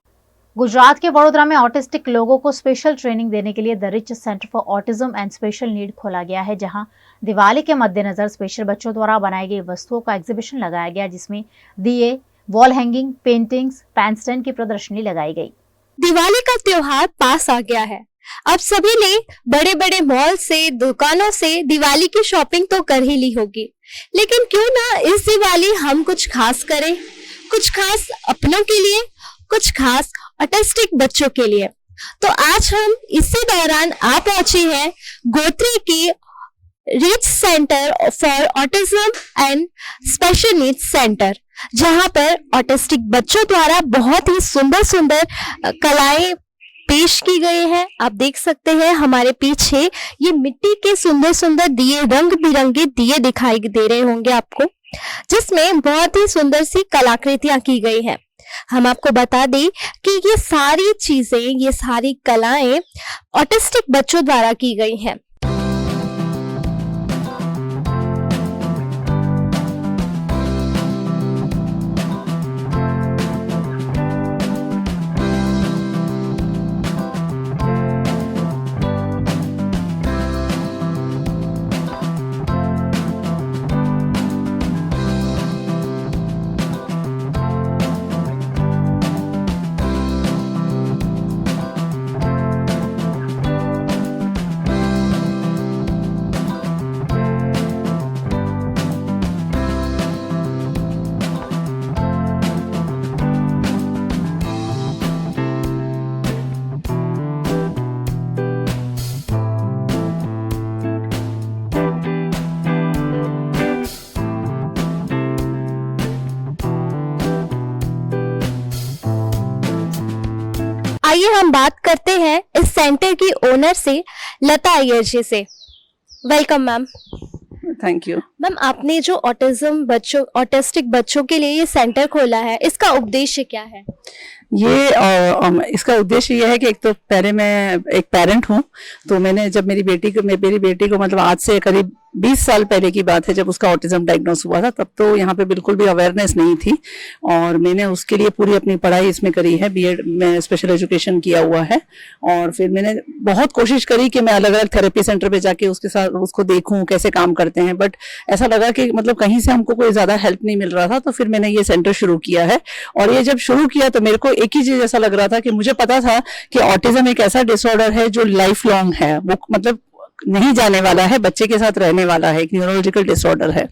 गुजरात के वडोदरा में ऑटिस्टिक लोगों को स्पेशल ट्रेनिंग देने के लिए the rich centre for autism and special need खोला गया है, जहां दिवाली के मद्देनजर स्पेशल बच्चों द्वारा बनाई गई वस्तुओं का एग्जीबिशन लगाया गया, जिसमें दिए, wall hanging, paintings, pen stand की प्रदर्शनी लगाई गई। दिवाली का त्योहार पास आ गया है। अब सभी ने बड़े बड़े मॉल से, दुकानों से दिवाली की शॉपिंग तो कर ही ली होगी, लेकिन क्यों ना इस दिवाली हम कुछ खास करें, कुछ खास अपनों के लिए, कुछ खास ऑटिस्टिक बच्चों के लिए। तो आज हम इसी दौरान आ पहुंचे हैं गोत्री की rich centre for autism and special needs centre, जहां पर ऑटिस्टिक बच्चों द्वारा बहुत ही सुंदर सुंदर कलाएं पेश की गई है। आप देख सकते हैं हमारे पीछे ये मिट्टी के सुंदर सुंदर दिए, रंग बिरंगे दिए दिखाई दे रहे होंगे आपको, जिसमें बहुत ही सुंदर सी कलाकृतियां की गई है। हम आपको बता दें कि ये सारी चीजें, ये सारी कलाएं ऑटिस्टिक बच्चों द्वारा की गई हैं। आइए हम बात करते हैं इस सेंटर की ओनर से, लता अय्यर जी से। Welcome ma'am. Thank you ma'am, आपने जो ऑटिस्टिक बच्चों के लिए ये सेंटर खोला है, इसका उद्देश्य क्या है? इसका उद्देश्य ये है कि एक तो पहले मैं एक पेरेंट हूँ, तो मैंने जब मेरी बेटी को मतलब आज से करीब 20 साल पहले की बात है, जब उसका ऑटिज्म डायग्नोस हुआ था, तब तो यहाँ पे बिल्कुल भी अवेयरनेस नहीं थी और मैंने उसके लिए पूरी अपनी पढ़ाई इसमें करी है। बीएड में स्पेशल एजुकेशन किया हुआ है और फिर मैंने बहुत कोशिश करी कि मैं अलग अलग थेरेपी सेंटर पे जाके उसके साथ उसको देखूं कैसे काम करते हैं, बट ऐसा लगा कि मतलब कहीं से हमको कोई ज्यादा हेल्प नहीं मिल रहा था। तो फिर मैंने ये सेंटर शुरू किया है और ये जब शुरू किया तो मेरे को एक ही चीज ऐसा लग रहा था कि मुझे पता था कि ऑटिज्म एक ऐसा डिसऑर्डर है जो लाइफ लॉन्ग है, वो मतलब नहीं जाने वाला है, बच्चे के साथ रहने वाला है, एक न्यूरोलॉजिकल डिसऑर्डर है।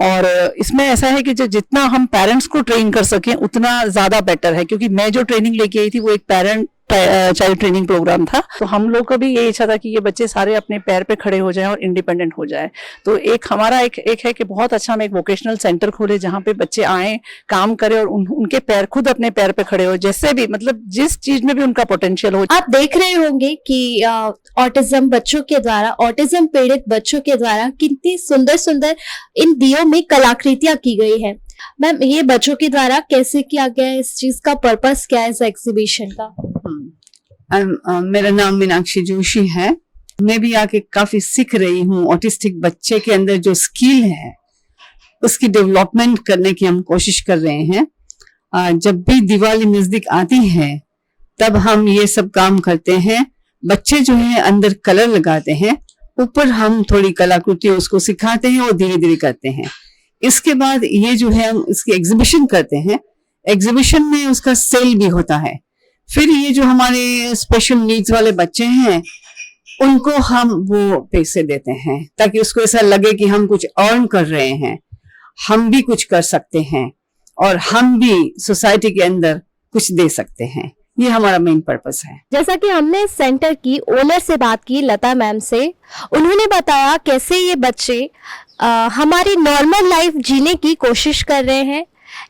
और इसमें ऐसा है कि जितना हम पेरेंट्स को ट्रेन कर सकें उतना ज्यादा बेटर है, क्योंकि मैं जो ट्रेनिंग लेके आई थी वो एक पेरेंट चाइल्ड ट्रेनिंग प्रोग्राम था। तो हम लोग का भी यही इच्छा था कि ये बच्चे सारे अपने पैर पे खड़े हो जाएं और इंडिपेंडेंट हो जाए। तो एक हमारा एक है कि बहुत अच्छा हम एक वोकेशनल सेंटर खोले जहाँ पे बच्चे आए, काम करें और उनके पैर खुद अपने पैर पे खड़े हो, जैसे भी मतलब जिस चीज में भी उनका पोटेंशियल हो। आप देख रहे होंगे कि ऑटिज्म बच्चों के द्वारा, ऑटिज्म पीड़ित बच्चों के द्वारा कितनी सुंदर सुंदर इन दियों में कलाकृतियां की गई है। मैम, ये बच्चों के द्वारा कैसे किया गया है, इस चीज का पर्पस क्या है इस एग्जीबिशन का? मेरा नाम मीनाक्षी जोशी है। मैं भी आके काफी सीख रही हूँ। ऑटिस्टिक बच्चे के अंदर जो स्किल है उसकी डेवलपमेंट करने की हम कोशिश कर रहे हैं। जब भी दिवाली नजदीक आती है तब हम ये सब काम करते हैं। बच्चे जो है अंदर कलर लगाते हैं, ऊपर हम थोड़ी कलाकृति उसको सिखाते हैं और धीरे धीरे करते हैं। इसके बाद ये जो है हम इसकी एग्जीबिशन करते हैं। एग्जीबिशन में उसका सेल भी होता है। फिर ये जो हमारे स्पेशल नीड्स वाले बच्चे हैं उनको हम वो पैसे देते हैं ताकि उसको ऐसा लगे कि हम कुछ अर्न कर रहे हैं, हम भी कुछ कर सकते हैं और हम भी सोसाइटी के अंदर कुछ दे सकते हैं। ये हमारा मेन पर्पस है। जैसा कि हमने सेंटर की ओनर से बात की, लता मैम से, उन्होंने बताया कैसे ये बच्चे हमारी नॉर्मल लाइफ जीने की कोशिश कर रहे हैं।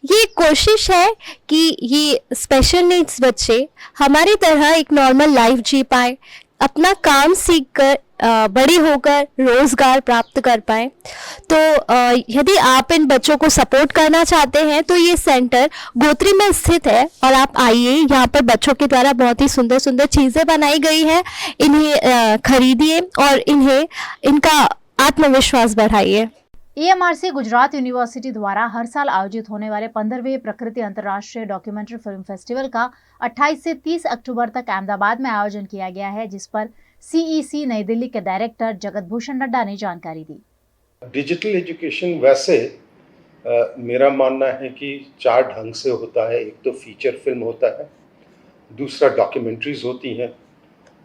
ये कोशिश है कि ये स्पेशल नीड्स बच्चे हमारी तरह एक नॉर्मल लाइफ जी पाए, अपना काम सीख कर बड़े होकर रोजगार प्राप्त कर पाए। तो यदि आप इन बच्चों को सपोर्ट करना चाहते हैं तो ये सेंटर गोत्री में स्थित है और आप आइए, यहाँ पर बच्चों के द्वारा बहुत ही सुंदर सुंदर चीज़ें बनाई गई हैं, इन्हें खरीदिए और इन्हें इनका आत्मविश्वास बढ़ाइए। AMRC गुजरात यूनिवर्सिटी द्वारा हर साल आयोजित होने वाले 15वें प्रकृति अंतर्राष्ट्रीय डॉक्यूमेंट्री फिल्म फेस्टिवल का 28 से 30 अक्टूबर तक अहमदाबाद में आयोजन किया गया है, जिस पर CEC नई दिल्ली के डायरेक्टर जगत भूषण नड्डा ने जानकारी दी। डिजिटल एजुकेशन वैसे मेरा मानना है कि 4 ढंग से होता है। एक तो फीचर फिल्म होता है, दूसरा डॉक्यूमेंट्रीज होती हैं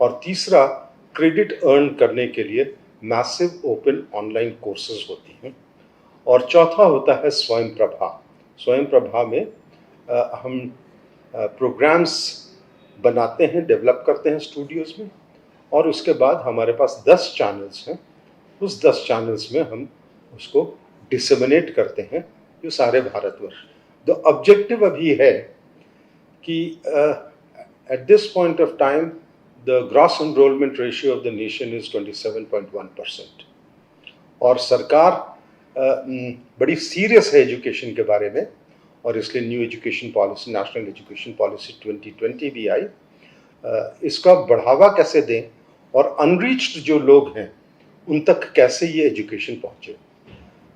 और तीसरा क्रेडिट अर्न करने के लिए मैसिव ओपन ऑनलाइन कोर्सेज होती हैं और चौथा होता है स्वयं प्रभा। स्वयं प्रभा में हम प्रोग्राम्स बनाते हैं, डेवलप करते हैं स्टूडियोज़ में और उसके बाद हमारे पास 10 चैनल्स हैं। उस 10 चैनल्स में हम उसको डिसेमिनेट करते हैं जो सारे भारतवर्ष। द ऑब्जेक्टिव अभी है कि at this point of time the gross enrollment ratio of the nation is 27.1% और सरकार बड़ी सीरियस है एजुकेशन के बारे में और इसलिए new education policy, national education policy 2020 भी आई। इसका बढ़ावा कैसे दें और अनरीच्ड जो लोग हैं उन तक कैसे ये एजुकेशन पहुँचे।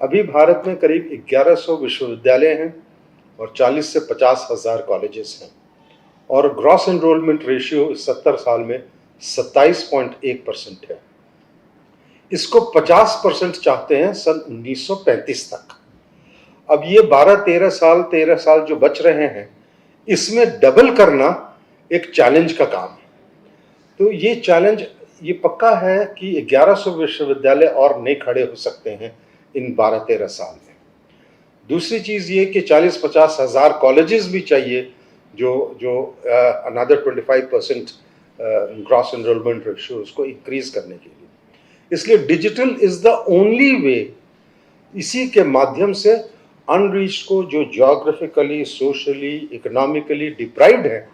अभी भारत में करीब 1100 विश्वविद्यालय हैं और 40 से 50 हज़ार कॉलेजेस हैं और ग्रॉस एनरोलमेंट रेशियो 70 साल में 27.1% है। इसको 50% चाहते हैं सन 1935 तक। अब ये 13 साल जो बच रहे हैं, इसमें डबल करना एक चैलेंज का काम है। तो ये चैलेंज ये पक्का है कि 1100 विश्वविद्यालय और नहीं खड़े हो सकते हैं इन 12-13 साल में। दूसरी चीज़ ये कि 40-50 हज़ार कॉलेजेस भी चाहिए जो अनदर 25% ग्रॉस एनरोलमेंट रेशियो उसको इंक्रीज करने के लिए। इसलिए digital is the only way, इसी के माध्यम से अनरीच्ड को जो ज्योग्राफिकली, सोशली, इकोनॉमिकली डिप्राइव्ड हैं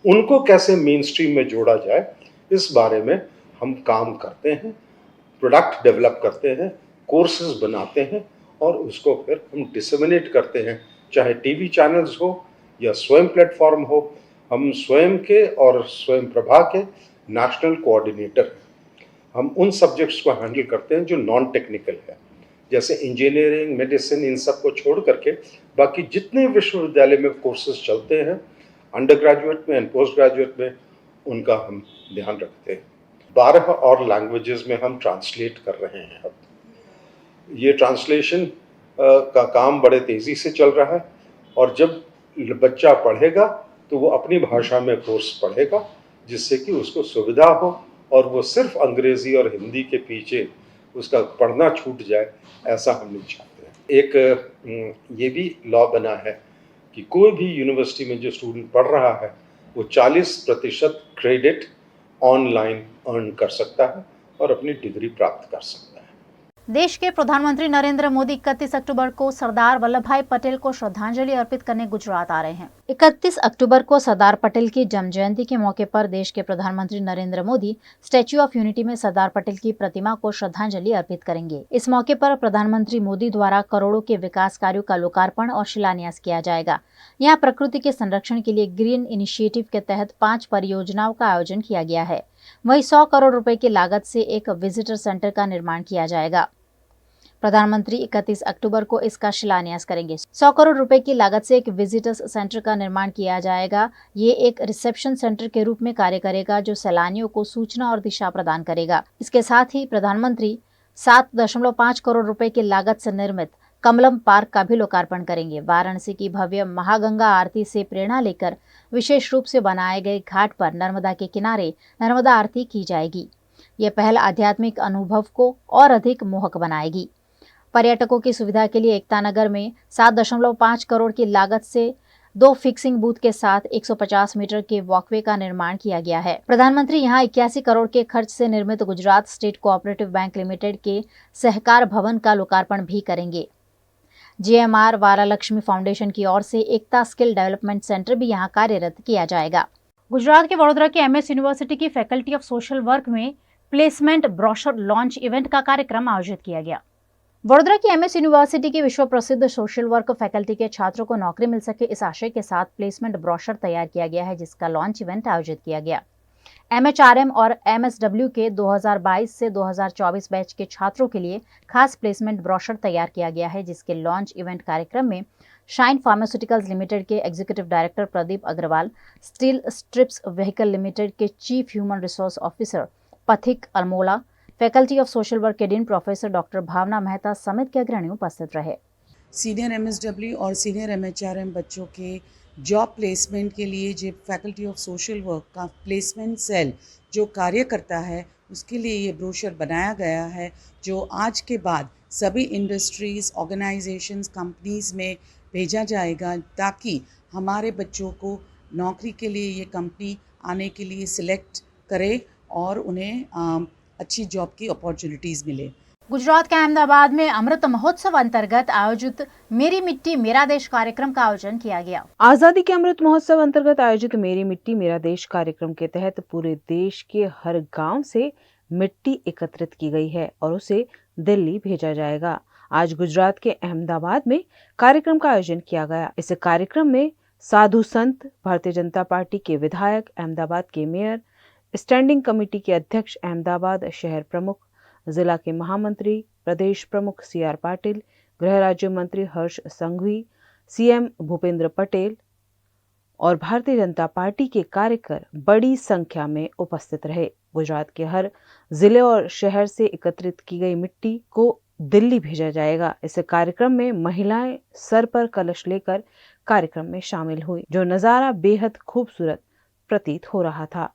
उनको कैसे मेन स्ट्रीम में जोड़ा जाए, इस बारे में हम काम करते हैं, प्रोडक्ट डेवलप करते हैं, कोर्सेज बनाते हैं और उसको फिर हम डिसेमिनेट करते हैं, चाहे टीवी चैनल्स हो या स्वयं प्लेटफॉर्म हो। हम स्वयं के और स्वयं प्रभा के नेशनल कोऑर्डिनेटर हैं। हम उन सब्जेक्ट्स को हैंडल करते हैं जो नॉन टेक्निकल है, जैसे इंजीनियरिंग, मेडिसिन, इन सब को छोड़ करके बाकी जितने विश्वविद्यालय में कोर्सेज चलते हैं अंडर ग्रेजुएट में एंड पोस्ट ग्रेजुएट में, उनका हम ध्यान रखते हैं। 12 और लैंग्वेजेस में हम ट्रांसलेट कर रहे हैं। अब ये ट्रांसलेशन का काम बड़े तेज़ी से चल रहा है और जब बच्चा पढ़ेगा तो वो अपनी भाषा में कोर्स पढ़ेगा, जिससे कि उसको सुविधा हो और वो सिर्फ अंग्रेज़ी और हिंदी के पीछे उसका पढ़ना छूट जाए, ऐसा हम नहीं चाहते हैं। एक ये भी लॉ बना है कि कोई भी यूनिवर्सिटी में जो स्टूडेंट पढ़ रहा है वो 40% क्रेडिट ऑनलाइन अर्न कर सकता है और अपनी डिग्री प्राप्त कर सकता है। देश के प्रधानमंत्री नरेंद्र मोदी 31 अक्टूबर को सरदार वल्लभ भाई पटेल को श्रद्धांजलि अर्पित करने गुजरात आ रहे हैं। 31 अक्टूबर को सरदार पटेल की जन्म जयंती के मौके पर देश के प्रधानमंत्री Narendra Modi statue of unity में सरदार पटेल की प्रतिमा को श्रद्धांजलि अर्पित करेंगे। इस मौके पर प्रधानमंत्री मोदी द्वारा करोड़ों के विकास कार्यों का लोकार्पण और शिलान्यास किया जाएगा। यहाँ प्रकृति के संरक्षण के लिए ग्रीन इनिशिएटिव के तहत 5 परियोजनाओं का आयोजन किया गया है। वहीं 100 करोड़ रुपए की लागत से एक विजिटर सेंटर का निर्माण किया जाएगा। प्रधानमंत्री 31 अक्टूबर को इसका शिलान्यास करेंगे। 100 करोड़ रुपए की लागत से एक विजिटर्स सेंटर का निर्माण किया जाएगा। ये एक रिसेप्शन सेंटर के रूप में कार्य करेगा जो सैलानियों को सूचना और दिशा प्रदान करेगा। इसके साथ ही प्रधानमंत्री 7.5 करोड़ रुपए की लागत से निर्मित कमलम पार्क का भी लोकार्पण करेंगे। वाराणसी की भव्य महागंगा आरती से प्रेरणा लेकर विशेष रूप से बनाए गए घाट पर नर्मदा के किनारे नर्मदा आरती की जाएगी। ये पहल आध्यात्मिक अनुभव को और अधिक मोहक बनाएगी। पर्यटकों की सुविधा के लिए एकता नगर में 7.5 करोड़ की लागत से 2 फिक्सिंग बूथ के साथ 150 मीटर के वॉकवे का निर्माण किया गया है। प्रधानमंत्री यहां 81 करोड़ के खर्च से निर्मित Gujarat state cooperative bank limited के सहकार भवन का लोकार्पण भी करेंगे। JMR वारालक्ष्मी फाउंडेशन की ओर से एकता स्किल डेवलपमेंट सेंटर भी यहां कार्यरत किया जाएगा। गुजरात के वडोदरा के MS यूनिवर्सिटी की फैकल्टी ऑफ सोशल वर्क में प्लेसमेंट ब्रोशर लॉन्च इवेंट का कार्यक्रम आयोजित किया गया। वडोदरा की एमएस यूनिवर्सिटी की विश्व प्रसिद्ध सोशल वर्क फैकल्टी के छात्रों को नौकरी मिल सके, इस आशय के साथ प्लेसमेंट ब्रोशर तैयार किया गया है, जिसका लॉन्च इवेंट आयोजित किया गया। MHRM और MSW के 2022 से 2024 बैच के छात्रों के लिए खास प्लेसमेंट ब्रोशर तैयार किया गया है, जिसके लॉन्च इवेंट कार्यक्रम में शाइन फार्मास्यूटिकल्स लिमिटेड के executive director Pradeep Agrawal, steel strips vehicle limited के chief human resource officer Pathik Almola, faculty of social work के dean professor doctor Bhavna Mehta समेत के अग्रणी उपस्थित रहे। सीनियर MSW और सीनियर MHRM बच्चों के जॉब प्लेसमेंट के लिए जो फैकल्टी ऑफ सोशल वर्क का प्लेसमेंट सेल जो कार्य करता है, उसके लिए ये ब्रोशर बनाया गया है, जो आज के बाद सभी इंडस्ट्रीज़, ऑर्गेनाइजेशंस, कंपनीज़ में भेजा जाएगा, ताकि हमारे बच्चों को नौकरी के लिए ये कंपनी आने के लिए सिलेक्ट करे और उन्हें अच्छी जॉब की अपॉर्चुनिटीज़ मिले। गुजरात के अहमदाबाद में अमृत महोत्सव अंतर्गत आयोजित मेरी मिट्टी मेरा देश कार्यक्रम का आयोजन किया गया। आजादी के अमृत महोत्सव अंतर्गत आयोजित मेरी मिट्टी मेरा देश कार्यक्रम के तहत पूरे देश के हर गांव से मिट्टी एकत्रित की गई है और उसे दिल्ली भेजा जाएगा। आज गुजरात के अहमदाबाद में कार्यक्रम का आयोजन किया गया। इस कार्यक्रम में साधु संत, भारतीय जनता पार्टी के विधायक, अहमदाबाद के मेयर, स्टैंडिंग कमेटी के अध्यक्ष, अहमदाबाद शहर प्रमुख, जिला के महामंत्री, प्रदेश प्रमुख CR पाटिल, गृह राज्य मंत्री हर्ष संघवी, CM भूपेंद्र पटेल और भारतीय जनता पार्टी के कार्यकर बड़ी संख्या में उपस्थित रहे। गुजरात के हर जिले और शहर से एकत्रित की गई मिट्टी को दिल्ली भेजा जाएगा। इस कार्यक्रम में महिलाएं सर पर कलश लेकर कार्यक्रम में शामिल हुई, जो नजारा बेहद खूबसूरत प्रतीत हो रहा था।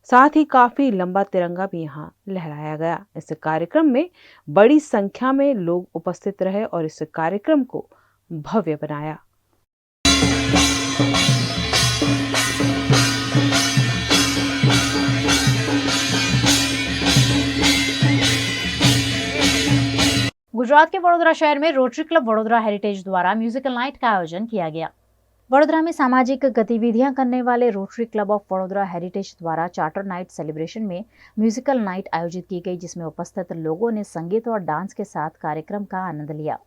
साथ ही काफी लंबा तिरंगा भी यहाँ लहराया गया। इस कार्यक्रम में बड़ी संख्या में लोग उपस्थित रहे और इस कार्यक्रम को भव्य बनाया। गुजरात के वडोदरा शहर में रोटरी क्लब वडोदरा हेरिटेज द्वारा म्यूजिकल नाइट का आयोजन किया गया। वडोदरा में सामाजिक गतिविधियां करने वाले rotary club of Vadodara heritage द्वारा चार्टर नाइट सेलिब्रेशन में म्यूजिकल नाइट आयोजित की गई, जिसमें उपस्थित लोगों ने संगीत और डांस के साथ कार्यक्रम का आनंद लिया।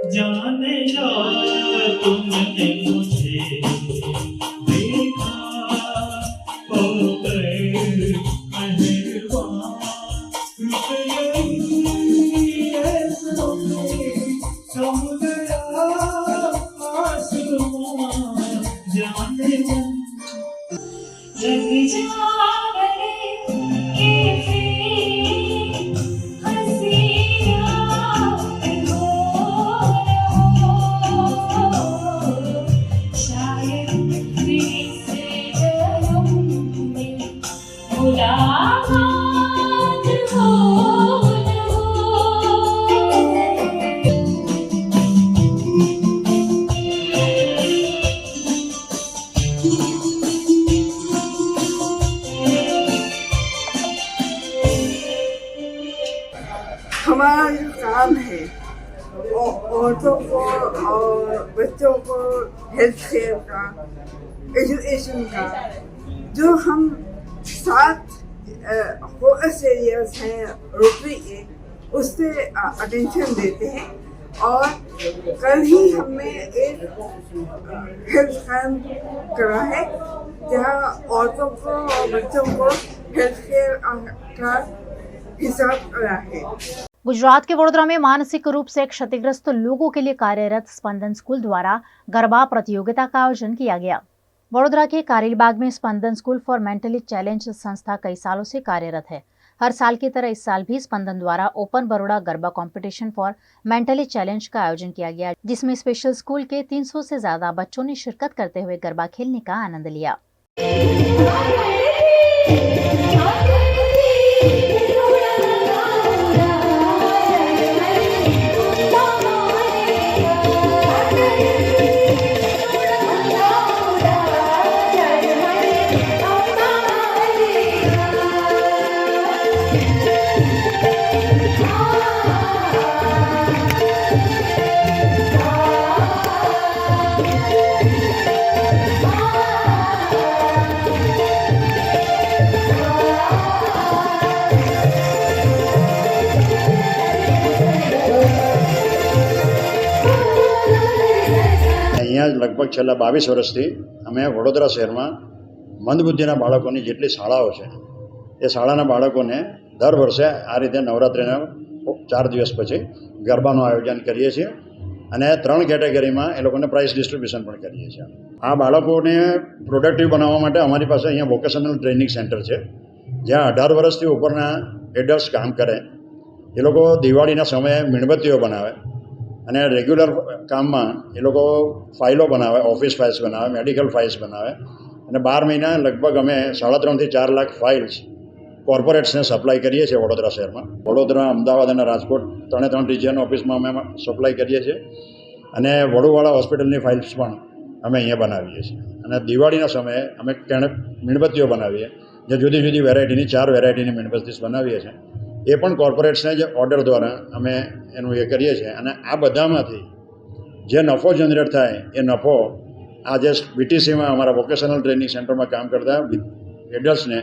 जाने जा तुमने मुझे देखा, हो गए मेहरबान, रुक गई ऐसों में समुद्र आसमान, जाने मन लग जा हमारा जो काम है औरतों को और बच्चों को हेल्थ केयर का, एजुकेशन का, जो हम 7 फोकस एरियाज हैं रोटरी के, उससे अटेंशन देते हैं। और कल ही हमने एक हेल्थ कैंप करा है, जहाँ औरतों को और बच्चों को हेल्थ केयर का हिसाब करा है। गुजरात के वडोदरा में मानसिक रूप से क्षतिग्रस्त लोगों के लिए कार्यरत स्पंदन स्कूल द्वारा गरबा प्रतियोगिता का आयोजन किया गया। वडोदरा के कारेलीबाग में स्पंदन स्कूल फॉर मेंटली चैलेंज संस्था कई सालों से कार्यरत है। हर साल की तरह इस साल भी स्पंदन द्वारा open Baroda garba competition for mentally challenge का आयोजन किया गया, जिसमें स्पेशल स्कूल के 300 से ज्यादा बच्चों ने शिरकत करते हुए गरबा खेलने का आनंद लिया। અહીંયા લગભગ છેલ્લા 22 વર્ષથી અમે વડોદરા શહેરમાં મંદબુદ્ધિના બાળકોની જેટલી શાળાઓ છે એ શાળાના બાળકોને દર વર્ષે આ રીતે નવરાત્રિના 4 દિવસ પછી ગરબાનું આયોજન કરીએ છીએ અને 3 કેટેગરીમાં એ લોકોને પ્રાઇઝ ડિસ્ટ્રીબ્યુશન પણ કરીએ છીએ. આ બાળકોને પ્રોડક્ટિવ બનાવવા માટે અમારી પાસે અહીંયા વોકેશનલ ટ્રેનિંગ સેન્ટર છે, જ્યાં 18 વર્ષથી ઉપરના એડલ્ટ્સ કામ કરે. એ લોકો દિવાળીના સમયે મીણબત્તીઓ બનાવે અને રેગ્યુલર કામમાં એ લોકો ફાઇલો બનાવે, ઓફિસ ફાઇલ્સ બનાવે, મેડિકલ ફાઇલ્સ બનાવે અને 12 મહિના લગભગ અમે 3.5 થી 4 લાખ ફાઇલ્સ કોર્પોરેટ્સને સપ્લાય કરીએ છીએ વડોદરા શહેરમાં. વડોદરા, અમદાવાદ અને રાજકોટ 3 રિજિયન ઓફિસમાં અમે સપ્લાય કરીએ છીએ અને વડુવાળા હોસ્પિટલની ફાઇલ્સ પણ અમે અહીંયા બનાવીએ છીએ. અને દિવાળીના સમયે અમે મીણબત્તીઓ બનાવીએ, જે જુદી જુદી વેરાયટીની 4 વેરાયટીની મીણબત્તી બનાવીએ છીએ. એ પણ કોર્પોરેટ્સને જે ઓર્ડર દ્વારા અમે એનું એ કરીએ છીએ. અને આ બધામાંથી જે નફો જનરેટ થાય એ નફો આ જે BTCમાં અમારા વોકેશનલ ટ્રેનિંગ સેન્ટરમાં કામ કરતા એડલ્ટ્સને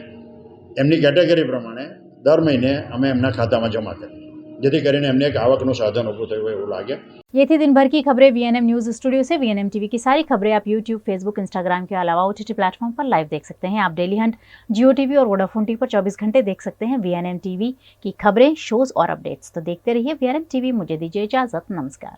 એમની કેટેગરી પ્રમાણે દર મહિને અમે એમના ખાતામાં जमा કરીએ, જેથી કરીને એમને એક આવકનું સાધન ઊભું થયું હોય એવું લાગે. ये थी दिन भर की खबरें VNM न्यूज स्टूडियो से. VNM टीवी की सारी खबरें आप YouTube, Facebook, Instagram के अलावा OTT प्लेटफॉर्म पर लाइव देख सकते हैं. आप डेली हंट, Jio TV और वोडाफोन टीवी पर 24 घंटे देख सकते हैं VNM टीवी की खबरें, शोज और अपडेट्स. तो देखते रहिए VNM टीवी. मुझे दीजिए इजाजत. नमस्कार.